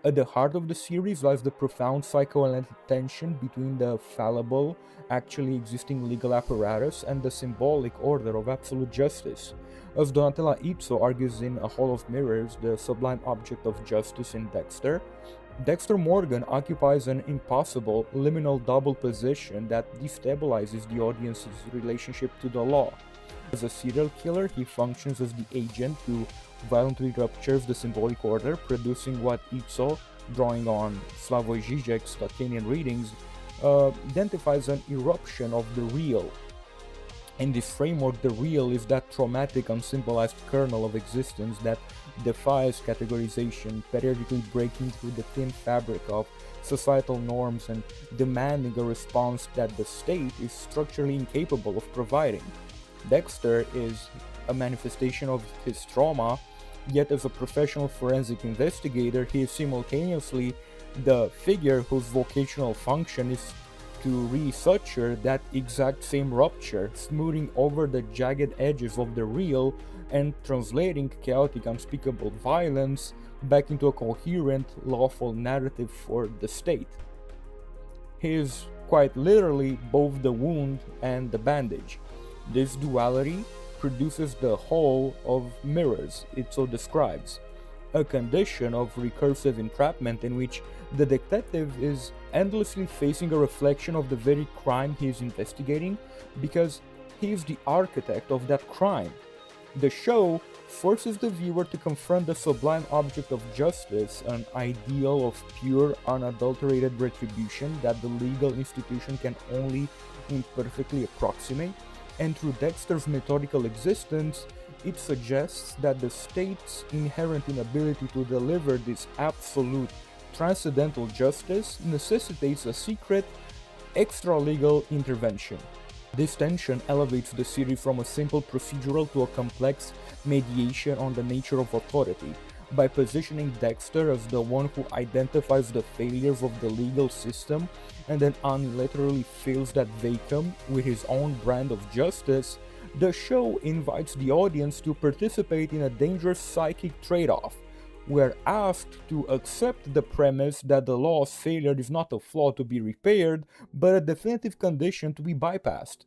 At the heart of the series lies the profound psychoanalytic tension between the fallible, actually existing legal apparatus and the symbolic order of absolute justice. As Donatella Izzo argues in A Hall of Mirrors, the sublime object of justice in Dexter, Dexter Morgan occupies an impossible, liminal double position that destabilizes the audience's relationship to the law. As a serial killer, he functions as the agent who violently ruptures the symbolic order, producing what Izzo, drawing on Slavoj Žižek's Lacanian readings, identifies an eruption of the real. In this framework, the real is that traumatic, unsymbolized kernel of existence that defies categorization, periodically breaking through the thin fabric of societal norms and demanding a response that the state is structurally incapable of providing. Dexter is a manifestation of his trauma, yet, as a professional forensic investigator, he is simultaneously the figure whose vocational function is to resuture that exact same rupture, smoothing over the jagged edges of the real and translating chaotic, unspeakable violence back into a coherent, lawful narrative for the state. He is quite literally both the wound and the bandage. This duality produces the whole of mirrors, it so describes, a condition of recursive entrapment in which the detective is endlessly facing a reflection of the very crime he is investigating because he is the architect of that crime. The show forces the viewer to confront the sublime object of justice, an ideal of pure, unadulterated retribution that the legal institution can only imperfectly approximate, and through Dexter's methodical existence, it suggests that the state's inherent inability to deliver this absolute, transcendental justice necessitates a secret, extra-legal intervention. This tension elevates the series from a simple procedural to a complex mediation on the nature of authority, by positioning Dexter as the one who identifies the failures of the legal system and then unilaterally fills that vacuum with his own brand of justice. The show invites the audience to participate in a dangerous psychic trade-off. We're asked to accept the premise that the law's failure is not a flaw to be repaired, but a definitive condition to be bypassed.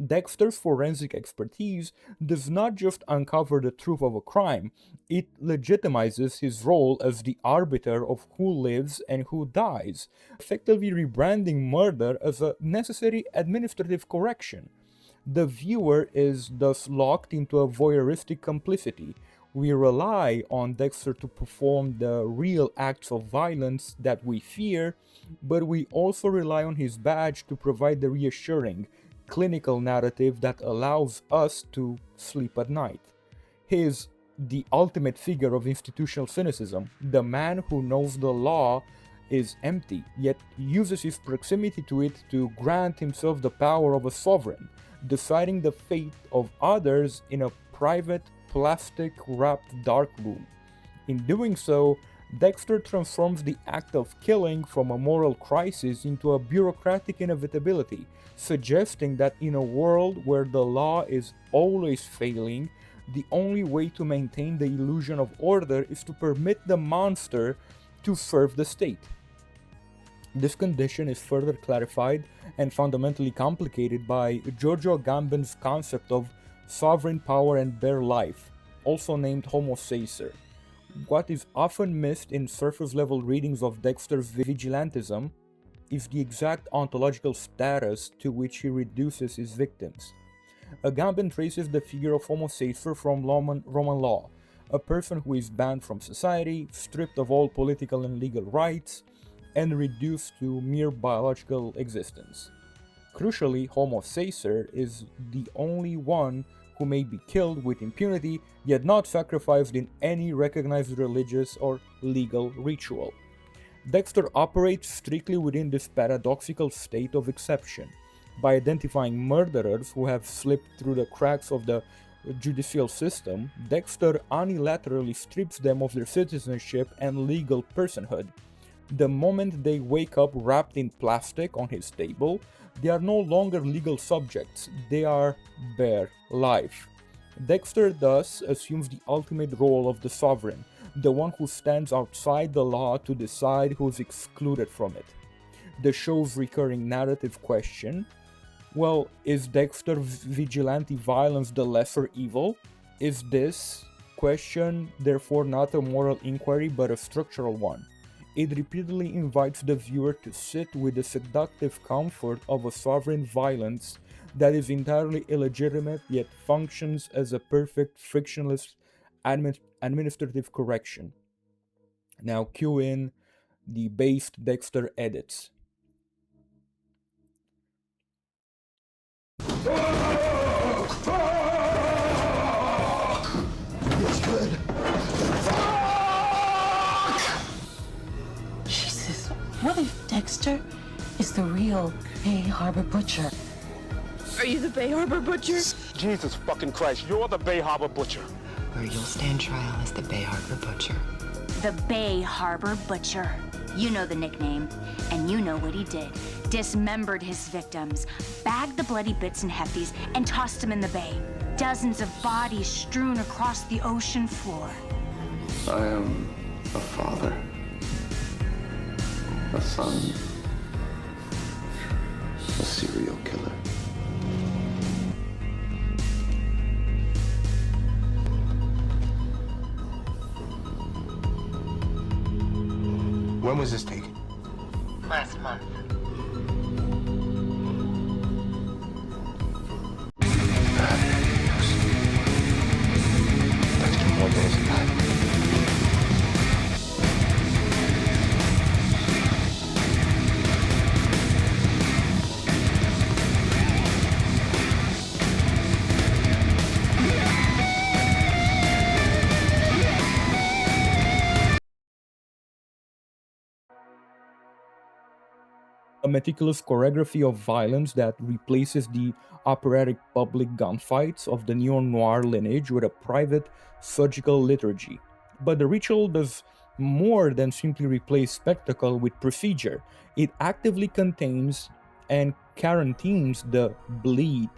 Dexter's forensic expertise does not just uncover the truth of a crime, it legitimizes his role as the arbiter of who lives and who dies, effectively rebranding murder as a necessary administrative correction. The viewer is thus locked into a voyeuristic complicity. We rely on Dexter to perform the real acts of violence that we fear, but we also rely on his badge to provide the reassuring, clinical narrative that allows us to sleep at night. He is the ultimate figure of institutional cynicism, the man who knows the law is empty, yet uses his proximity to it to grant himself the power of a sovereign, deciding the fate of others in a private, plastic-wrapped dark room. In doing so, Dexter transforms the act of killing from a moral crisis into a bureaucratic inevitability, suggesting that in a world where the law is always failing, the only way to maintain the illusion of order is to permit the monster to serve the state. This condition is further clarified and fundamentally complicated by Giorgio Agamben's concept of sovereign power and bare life, also named homo sacer. What is often missed in surface-level readings of Dexter's vigilantism is the exact ontological status to which he reduces his victims. Agamben traces the figure of homo sacer from Roman law, a person who is banned from society, stripped of all political and legal rights, and reduced to mere biological existence. Crucially, homo sacer is the only one who may be killed with impunity, yet not sacrificed in any recognized religious or legal ritual. Dexter operates strictly within this paradoxical state of exception, by identifying murderers who have slipped through the cracks of the judicial system. Dexter unilaterally strips them of their citizenship and legal personhood. The moment they wake up wrapped in plastic on his table, they are no longer legal subjects, they are bare life. Dexter thus assumes the ultimate role of the sovereign, the one who stands outside the law to decide who is excluded from it. The show's recurring narrative question, well, is Dexter's vigilante violence the lesser evil? Is this question therefore not a moral inquiry but a structural one? It repeatedly invites the viewer to sit with the seductive comfort of a sovereign violence that is entirely illegitimate yet functions as a perfect, frictionless administrative correction. Now cue in the based Dexter edits. the real Bay Harbor Butcher. Are you the Bay Harbor Butcher? Jesus fucking Christ, you're the Bay Harbor Butcher. Where you'll stand trial as the Bay Harbor Butcher. The Bay Harbor Butcher. You know the nickname, and you know what he did. Dismembered his victims, bagged the bloody bits and hefties, and tossed them in the bay. Dozens of bodies strewn across the ocean floor. I am a father, a son, a serial killer. When was this taken? Last month. Dexter Morgan is alive. A meticulous choreography of violence that replaces the operatic public gunfights of the neo-noir lineage with a private surgical liturgy. But the ritual does more than simply replace spectacle with procedure. It actively contains and quarantines the bleed.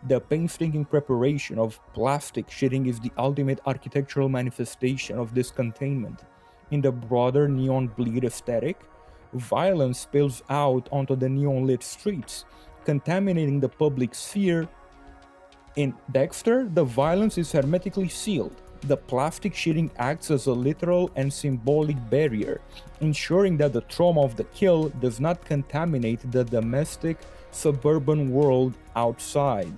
The painstaking preparation of plastic shitting is the ultimate architectural manifestation of this containment. In the broader neon bleed aesthetic, violence spills out onto the neon-lit streets, contaminating the public sphere. In Dexter, the violence is hermetically sealed. The plastic sheeting acts as a literal and symbolic barrier, ensuring that the trauma of the kill does not contaminate the domestic, suburban world outside.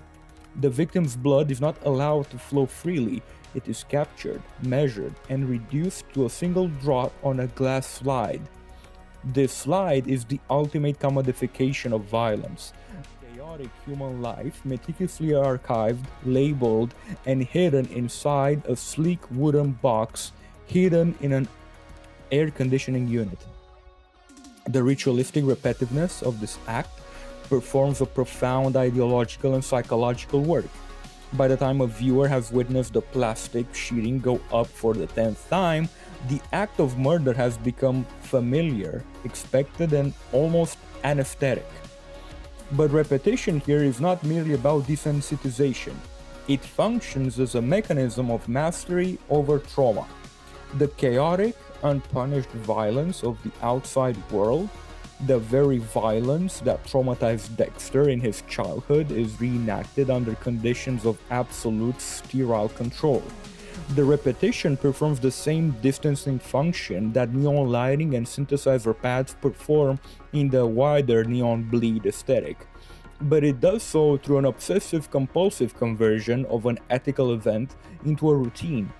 The victim's blood is not allowed to flow freely. It is captured, measured, and reduced to a single drop on a glass slide. This slide is the ultimate commodification of violence. Chaotic human life, meticulously archived, labeled, and hidden inside a sleek wooden box hidden in an air conditioning unit. The ritualistic repetitiveness of this act performs a profound ideological and psychological work. By the time a viewer has witnessed the plastic sheeting go up for the 10th time, the act of murder has become familiar, expected, and almost anesthetic. But repetition here is not merely about desensitization. It functions as a mechanism of mastery over trauma. The chaotic, unpunished violence of the outside world, the very violence that traumatized Dexter in his childhood, is reenacted under conditions of absolute sterile control. The repetition performs the same distancing function that neon lighting and synthesizer pads perform in the wider neon bleed aesthetic, but it does so through an obsessive-compulsive conversion of an ethical event into a routine.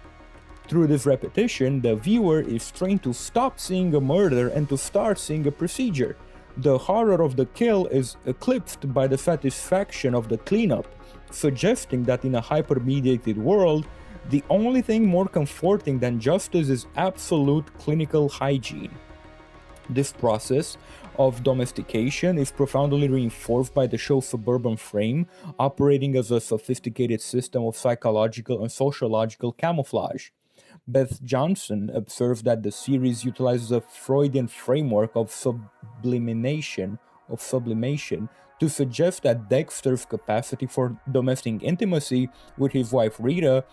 Through this repetition, the viewer is trained to stop seeing a murder and to start seeing a procedure. The horror of the kill is eclipsed by the satisfaction of the cleanup, suggesting that in a hypermediated world, the only thing more comforting than justice is absolute clinical hygiene. This process of domestication is profoundly reinforced by the show's suburban frame, operating as a sophisticated system of psychological and sociological camouflage. Beth Johnson observes that the series utilizes a Freudian framework of sublimation to suggest that Dexter's capacity for domestic intimacy with his wife Rita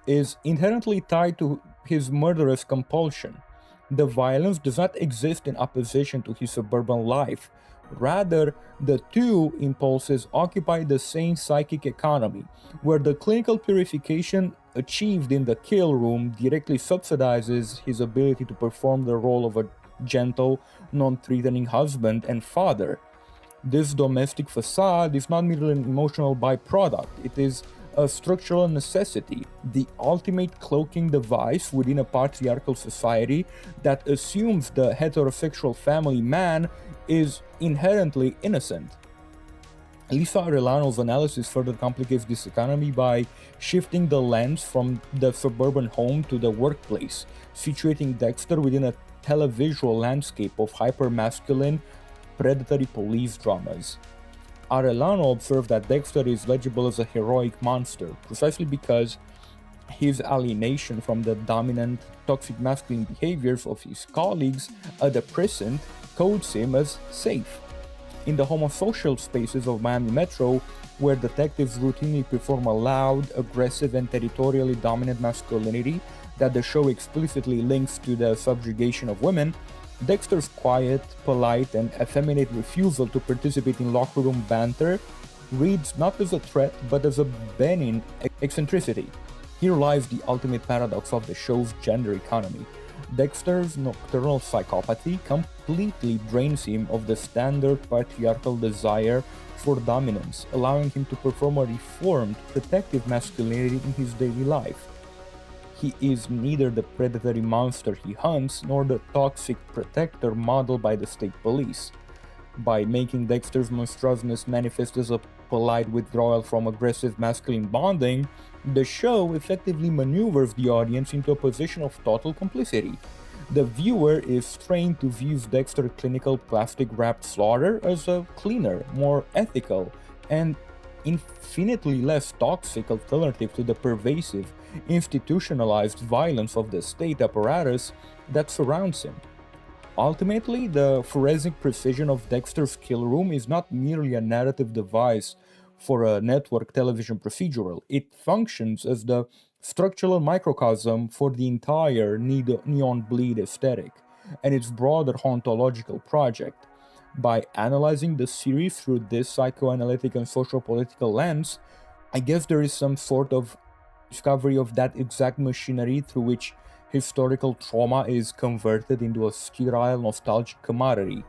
is inherently tied to his murderous compulsion. The violence does not exist in opposition to his suburban life. Rather, the two impulses occupy the same psychic economy, where the clinical purification achieved in the kill room directly subsidizes his ability to perform the role of a gentle, non-threatening husband and father. This domestic facade is not merely an emotional byproduct, it is a structural necessity, the ultimate cloaking device within a patriarchal society that assumes the heterosexual family man is inherently innocent. Lisa Arellano's analysis further complicates this economy by shifting the lens from the suburban home to the workplace, situating Dexter within a televisual landscape of hypermasculine, predatory police dramas. Arellano observed that Dexter is legible as a heroic monster, precisely because his alienation from the dominant toxic masculine behaviors of his colleagues at the precinct codes him as safe. In the homosocial spaces of Miami Metro, where detectives routinely perform a loud, aggressive, and territorially dominant masculinity that the show explicitly links to the subjugation of women, Dexter's quiet, polite, and effeminate refusal to participate in locker room banter reads not as a threat but as a benign eccentricity. Here lies the ultimate paradox of the show's gender economy. Dexter's nocturnal psychopathy completely drains him of the standard patriarchal desire for dominance, allowing him to perform a reformed, protective masculinity in his daily life. He is neither the predatory monster he hunts nor the toxic protector modeled by the state police. By making Dexter's monstruousness manifest as a polite withdrawal from aggressive masculine bonding, the show effectively maneuvers the audience into a position of total complicity. The viewer is trained to view Dexter's clinical plastic-wrapped slaughter as a cleaner, more ethical, and infinitely less toxic alternative to the pervasive, institutionalized violence of the state apparatus that surrounds him. Ultimately, the forensic precision of Dexter's Kill Room is not merely a narrative device for a network television procedural. It functions as the structural microcosm for the entire Neon Bleed aesthetic and its broader ontological project. By analyzing the series through this psychoanalytic and socio-political lens, I guess there is some sort of discovery of that exact machinery through which historical trauma is converted into a sterile, nostalgic commodity.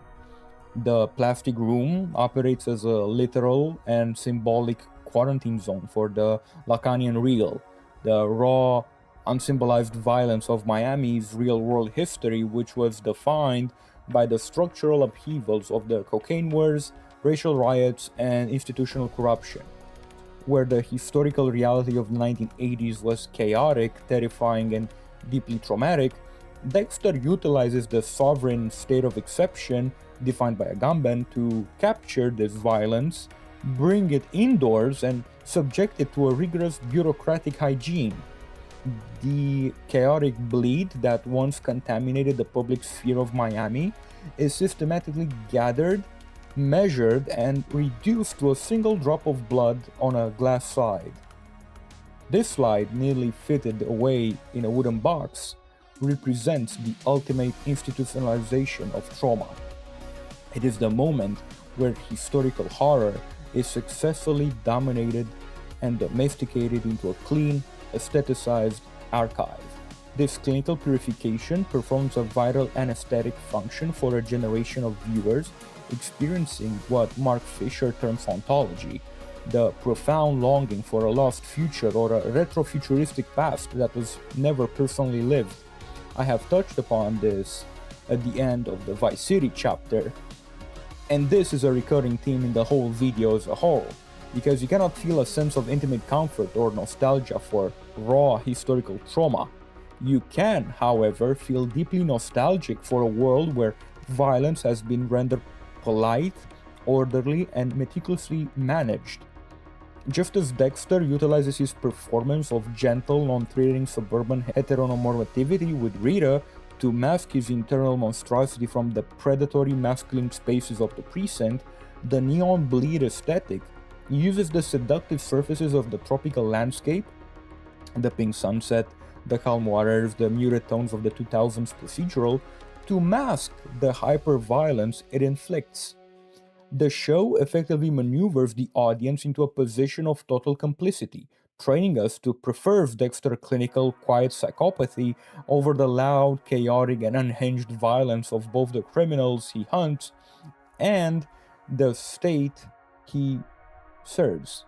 The plastic room operates as a literal and symbolic quarantine zone for the Lacanian real, the raw, unsymbolized violence of Miami's real-world history, which was defined by the structural upheavals of the cocaine wars, racial riots, and institutional corruption. Where the historical reality of the 1980s was chaotic, terrifying, and deeply traumatic, Dexter utilizes the sovereign state of exception defined by Agamben to capture this violence, bring it indoors, and subject it to a rigorous bureaucratic hygiene. The chaotic bleed that once contaminated the public sphere of Miami is systematically gathered, measured, and reduced to a single drop of blood on a glass slide. This slide, neatly fitted away in a wooden box, represents the ultimate institutionalization of trauma. It is the moment where historical horror is successfully dominated and domesticated into a clean, aestheticized archive. This clinical purification performs a vital anesthetic function for a generation of viewers experiencing what Mark Fisher terms ontology, the profound longing for a lost future or a retrofuturistic past that was never personally lived. I have touched upon this at the end of the Vice City chapter, and this is a recurring theme in the whole video as a whole, because you cannot feel a sense of intimate comfort or nostalgia for raw historical trauma. You can, however, feel deeply nostalgic for a world where violence has been rendered polite, orderly, and meticulously managed. Just as Dexter utilizes his performance of gentle, non-threatening suburban heteronormativity with Rita to mask his internal monstrosity from the predatory masculine spaces of the precinct, the Neon Bleed aesthetic uses the seductive surfaces of the tropical landscape, the pink sunset, the calm waters, the muted tones of the 2000s procedural, to mask the hyper-violence it inflicts. The show effectively maneuvers the audience into a position of total complicity, training us to prefer Dexter's clinical, quiet psychopathy over the loud, chaotic, and unhinged violence of both the criminals he hunts and the state he serves.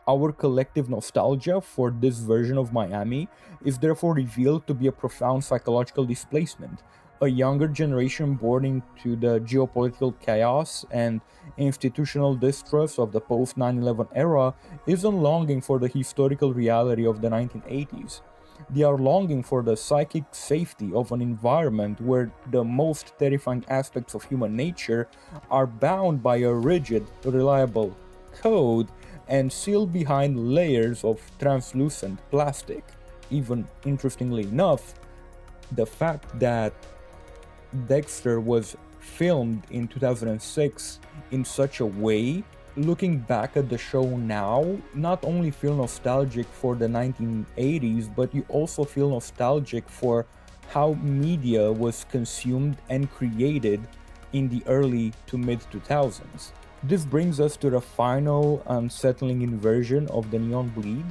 Our collective nostalgia for this version of Miami is therefore revealed to be a profound psychological displacement. A younger generation born into the geopolitical chaos and institutional distrust of the post 9/11 era isn't longing for the historical reality of the 1980s. They are longing for the psychic safety of an environment where the most terrifying aspects of human nature are bound by a rigid, reliable code and sealed behind layers of translucent plastic. Even interestingly enough, the fact that Dexter was filmed in 2006 in such a way, looking back at the show now, not only feel nostalgic for the 1980s, but you also feel nostalgic for how media was consumed and created in the early to mid 2000s. This brings us to the final unsettling inversion of the neon bleed.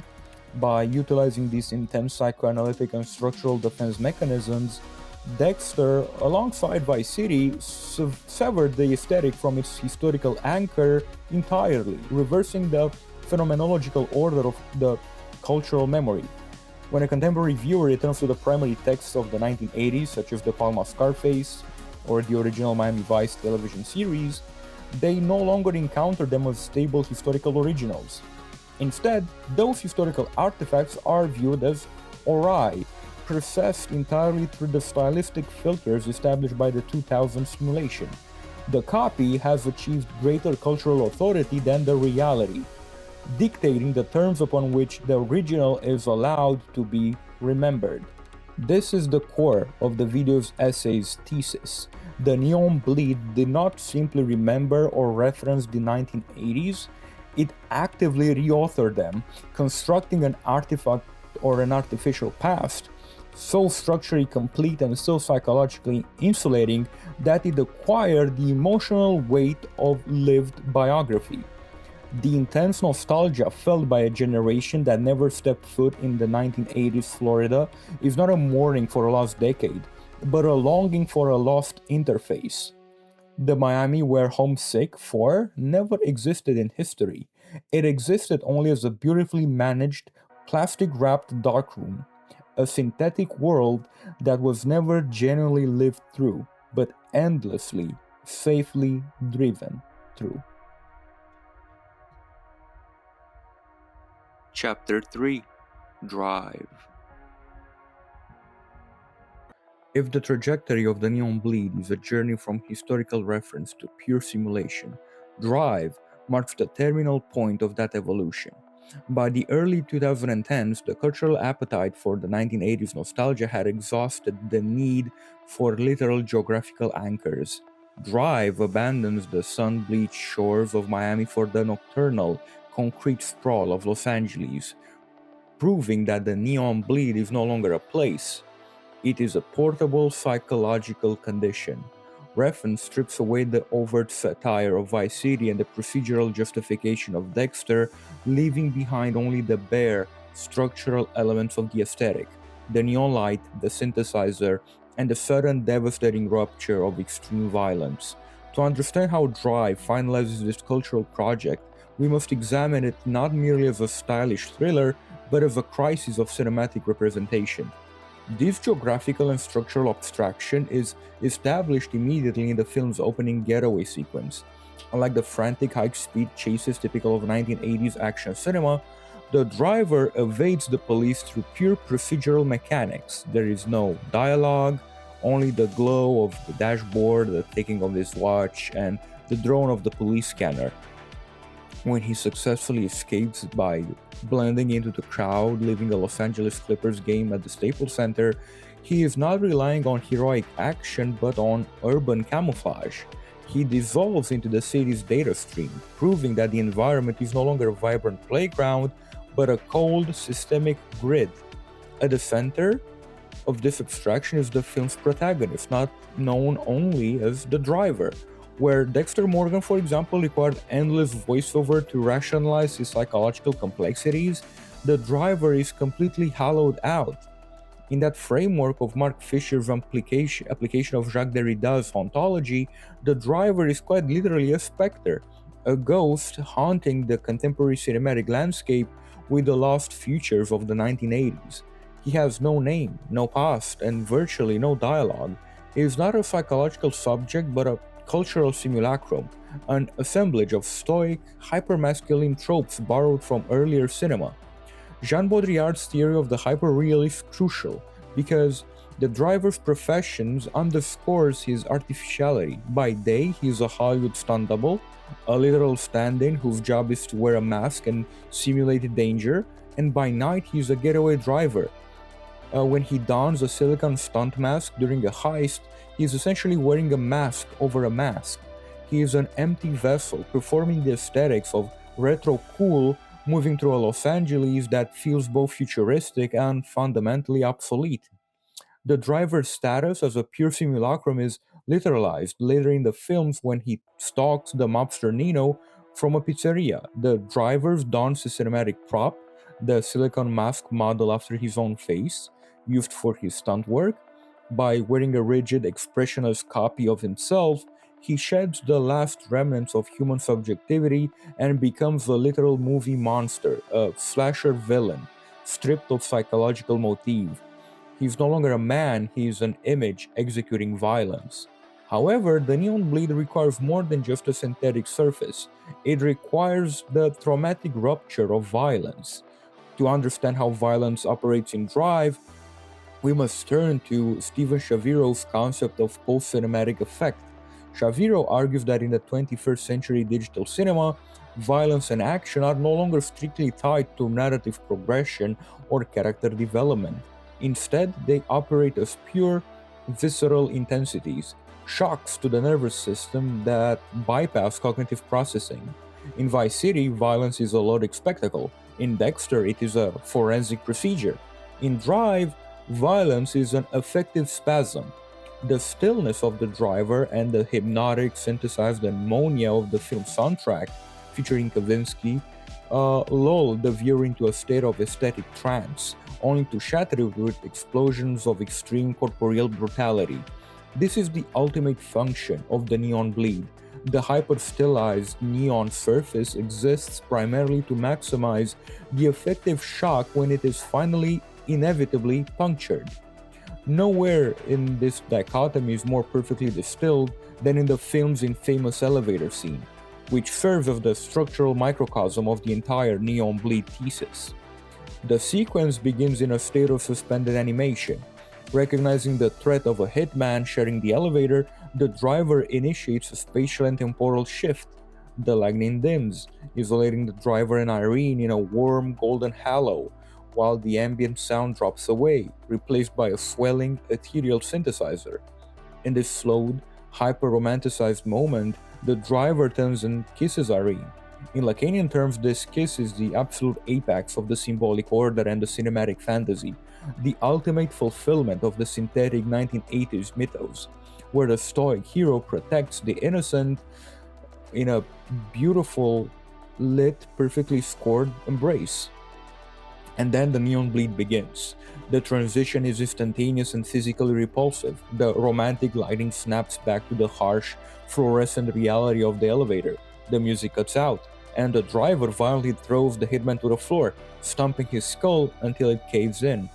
By utilizing these intense psychoanalytic and structural defense mechanisms, Dexter, alongside Vice City, severed the aesthetic from its historical anchor entirely, reversing the phenomenological order of the cultural memory. When a contemporary viewer returns to the primary texts of the 1980s, such as De Palma's Scarface or the original Miami Vice television series, they no longer encounter them as stable historical originals. Instead, those historical artifacts are viewed as awry, processed entirely through the stylistic filters established by the 2000 simulation. The copy has achieved greater cultural authority than the reality, dictating the terms upon which the original is allowed to be remembered. This is the core of the video's essay's thesis. The Neon Bleed did not simply remember or reference the 1980s, it actively reauthored them, constructing an artifact or an artificial past so structurally complete and so psychologically insulating that it acquired the emotional weight of lived biography. The intense nostalgia felt by a generation that never stepped foot in the 1980s Florida is not a mourning for a lost decade, but a longing for a lost interface. The Miami we're homesick for never existed in history. It existed only as a beautifully managed, plastic-wrapped darkroom, a synthetic world that was never genuinely lived through, but endlessly, safely driven through. Chapter 3: Drive. If the trajectory of the Neon Bleed is a journey from historical reference to pure simulation, Drive marks the terminal point of that evolution. By the early 2010s, the cultural appetite for the 1980s nostalgia had exhausted the need for literal geographical anchors. Drive abandons the sun-bleached shores of Miami for the nocturnal, concrete sprawl of Los Angeles, proving that the Neon Bleed is no longer a place. It is a portable psychological condition. Refn strips away the overt satire of Vice City and the procedural justification of Dexter, leaving behind only the bare, structural elements of the aesthetic, the neon light, the synthesizer, and the sudden devastating rupture of extreme violence. To understand how Drive finalizes this cultural project, we must examine it not merely as a stylish thriller, but as a crisis of cinematic representation. This geographical and structural abstraction is established immediately in the film's opening getaway sequence. Unlike the frantic high-speed chases typical of 1980s action cinema, the driver evades the police through pure procedural mechanics. There is no dialogue, only the glow of the dashboard, the ticking of his watch, and the drone of the police scanner. When he successfully escapes by blending into the crowd, leaving a Los Angeles Clippers game at the Staples Center, he is not relying on heroic action but on urban camouflage. He dissolves into the city's data stream, proving that the environment is no longer a vibrant playground but a cold, systemic grid. At the center of this abstraction is the film's protagonist, not known only as the driver. Where Dexter Morgan, for example, required endless voiceover to rationalize his psychological complexities, the driver is completely hollowed out. In that framework of Mark Fisher's application of Jacques Derrida's ontology, the driver is quite literally a specter, a ghost haunting the contemporary cinematic landscape with the lost futures of the 1980s. He has no name, no past, and virtually no dialogue. He is not a psychological subject but a cultural simulacrum, an assemblage of stoic, hypermasculine tropes borrowed from earlier cinema. Jean Baudrillard's theory of the hyperreal is crucial because the driver's professions underscores his artificiality. By day, he is a Hollywood stunt double, a literal stand-in whose job is to wear a mask and simulate danger, and by night he is a getaway driver. When he dons a silicone stunt mask during a heist, he is essentially wearing a mask over a mask. He is an empty vessel, performing the aesthetics of retro cool, moving through a Los Angeles that feels both futuristic and fundamentally obsolete. The driver's status as a pure simulacrum is literalized later in the films when he stalks the mobster Nino from a pizzeria. The driver dons a cinematic prop, the silicone mask model after his own face, used for his stunt work. By wearing a rigid, expressionless copy of himself, he sheds the last remnants of human subjectivity and becomes a literal movie monster, a slasher villain, stripped of psychological motive. He's no longer a man, he is an image executing violence. However, the neon bleed requires more than just a synthetic surface. It requires the traumatic rupture of violence. To understand how violence operates in Drive, we must turn to Steven Shaviro's concept of post-cinematic effect. Shaviro argues that in the 21st century digital cinema, violence and action are no longer strictly tied to narrative progression or character development. Instead, they operate as pure, visceral intensities, shocks to the nervous system that bypass cognitive processing. In Vice City, violence is a logic spectacle. In Dexter, it is a forensic procedure. In Drive, violence is an affective spasm. The stillness of the driver and the hypnotic, synthesized ammonia of the film soundtrack, featuring Kavinsky, lull the viewer into a state of aesthetic trance, only to shatter it with explosions of extreme corporeal brutality. This is the ultimate function of the neon bleed. The hyper-stylized neon surface exists primarily to maximize the effective shock when it is finally, inevitably punctured. Nowhere in this dichotomy is more perfectly distilled than in the film's infamous elevator scene, which serves as the structural microcosm of the entire neon bleed thesis. The sequence begins in a state of suspended animation. Recognizing the threat of a hitman sharing the elevator, the driver initiates a spatial and temporal shift. The lightning dims, isolating the driver and Irene in a warm golden halo, while the ambient sound drops away, replaced by a swelling, ethereal synthesizer. In this slowed, hyper-romanticized moment, the driver turns and kisses Irene. In Lacanian terms, this kiss is the absolute apex of the symbolic order and the cinematic fantasy, the ultimate fulfillment of the synthetic 1980s mythos, where the stoic hero protects the innocent in a beautiful, lit, perfectly scored embrace. And then the neon bleed begins. The transition is instantaneous and physically repulsive. The romantic lighting snaps back to the harsh, fluorescent reality of the elevator. The music cuts out, and the driver violently throws the hitman to the floor, stomping his skull until it caves in.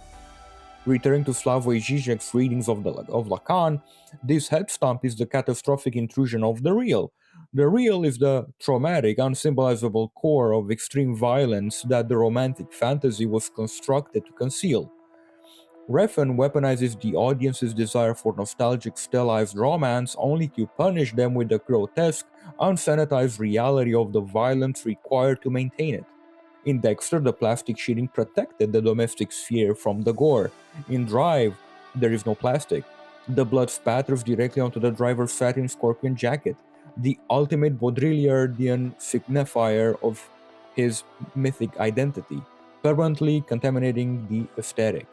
Returning to Slavoj Žižek's readings of Lacan, this head stomp is the catastrophic intrusion of the real. The real is the traumatic, unsymbolizable core of extreme violence that the romantic fantasy was constructed to conceal. Refn weaponizes the audience's desire for nostalgic stylized romance only to punish them with the grotesque, unsanitized reality of the violence required to maintain it. In Dexter, the plastic sheeting protected the domestic sphere from the gore. In Drive, there is no plastic. The blood spatters directly onto the driver's satin scorpion jacket, the ultimate Baudrillardian signifier of his mythic identity, permanently contaminating the aesthetic.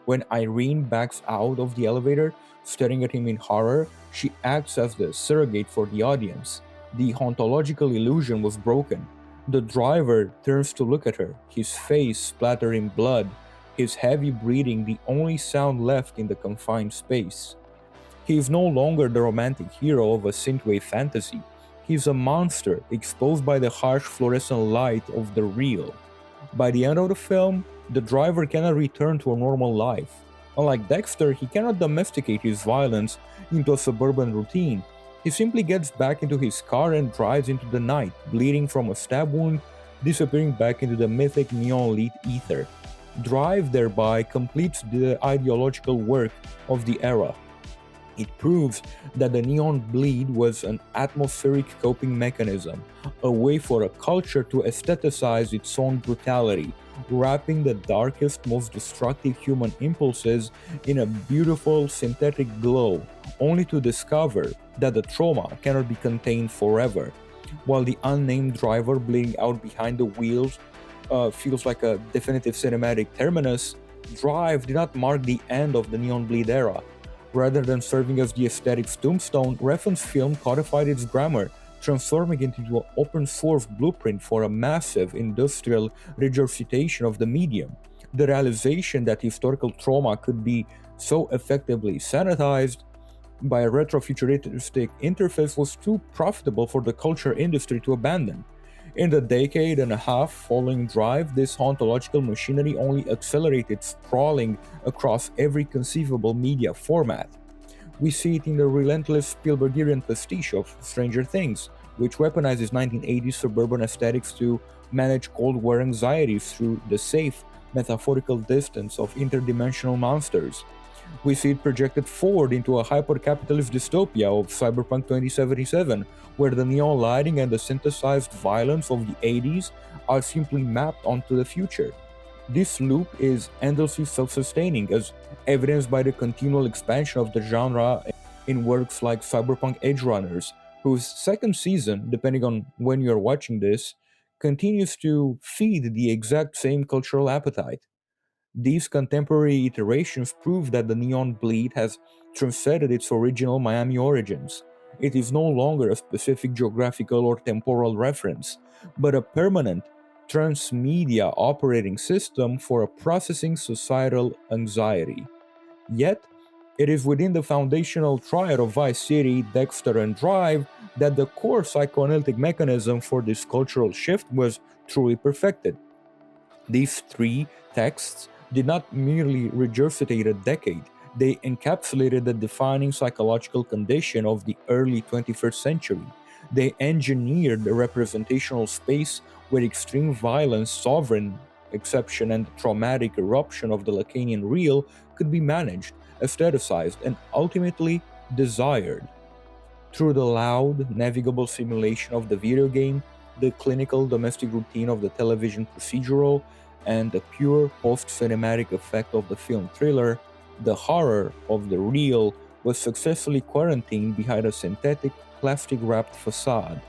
When Irene backs out of the elevator, staring at him in horror, she acts as the surrogate for the audience. The ontological illusion was broken. The driver turns to look at her, his face splattered in blood, his heavy breathing the only sound left in the confined space. He is no longer the romantic hero of a synthwave fantasy. He is a monster exposed by the harsh fluorescent light of the real. By the end of the film, the driver cannot return to a normal life. Unlike Dexter, he cannot domesticate his violence into a suburban routine. He simply gets back into his car and drives into the night, bleeding from a stab wound disappearing back into the mythic neon-lit ether. Drive thereby completes the ideological work of the era. It proves that the neon bleed was an atmospheric coping mechanism, a way for a culture to aestheticize its own brutality, wrapping the darkest, most destructive human impulses in a beautiful synthetic glow, only to discover that the trauma cannot be contained forever. While the unnamed driver bleeding out behind the wheels feels like a definitive cinematic terminus, Drive did not mark the end of the neon bleed era. Rather than serving as the aesthetic's tombstone, reference film codified its grammar, transforming it into an open-source blueprint for a massive industrial regurgitation of the medium. The realization that historical trauma could be so effectively sanitized by a retrofuturistic interface was too profitable for the culture industry to abandon. In the decade and a half following Drive, this ontological machinery only accelerated, sprawling across every conceivable media format. We see it in the relentless Spielbergian pastiche of Stranger Things, which weaponizes 1980s suburban aesthetics to manage Cold War anxieties through the safe, metaphorical distance of interdimensional monsters. We see it projected forward into a hyper-capitalist dystopia of Cyberpunk 2077, where the neon lighting and the synthesized violence of the 80s are simply mapped onto the future. This loop is endlessly self-sustaining, as evidenced by the continual expansion of the genre in works like Cyberpunk Edgerunners, whose second season, depending on when you're watching this, continues to feed the exact same cultural appetite. These contemporary iterations prove that the neon bleed has transcended its original Miami origins. It is no longer a specific geographical or temporal reference, but a permanent transmedia operating system for processing societal anxiety. Yet, it is within the foundational triad of Vice City, Dexter, and Drive that the core psychoanalytic mechanism for this cultural shift was truly perfected. These three texts did not merely regurgitate a decade, they encapsulated the defining psychological condition of the early 21st century. They engineered a representational space where extreme violence, sovereign exception, and traumatic eruption of the Lacanian real could be managed, aestheticized, and ultimately desired. Through the loud, navigable simulation of the video game, the clinical domestic routine of the television procedural, and the pure post-cinematic effect of the film thriller, the horror of the real was successfully quarantined behind a synthetic, plastic-wrapped facade.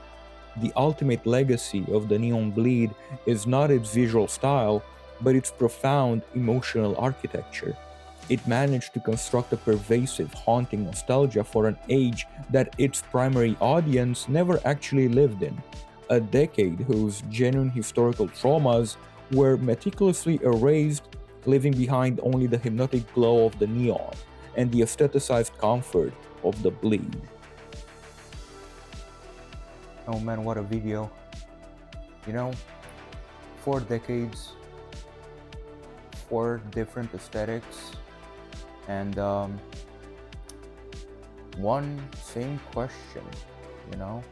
The ultimate legacy of the neon bleed is not its visual style, but its profound emotional architecture. It managed to construct a pervasive, haunting nostalgia for an age that its primary audience never actually lived in, a decade whose genuine historical traumas were meticulously erased, leaving behind only the hypnotic glow of the neon and the aestheticized comfort of the bleed. Oh man, what a video. You know, 4 decades, 4 different aesthetics, and one same question, you know?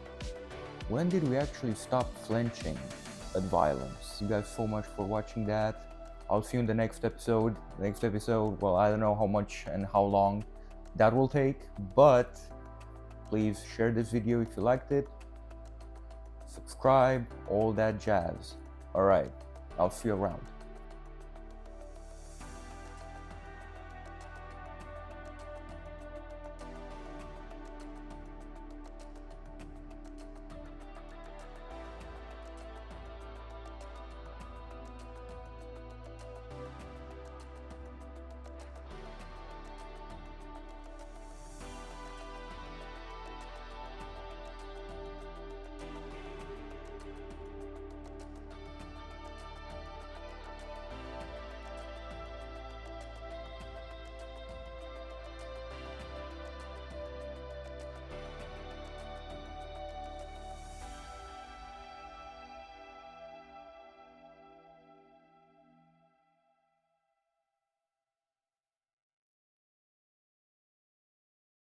When did we actually stop flinching at violence? You guys so much for watching that. I'll see you in the next episode. Well, I don't know how much and how long that will take, but please share this video if you liked it. Subscribe, all that jazz. Alright, I'll see you around.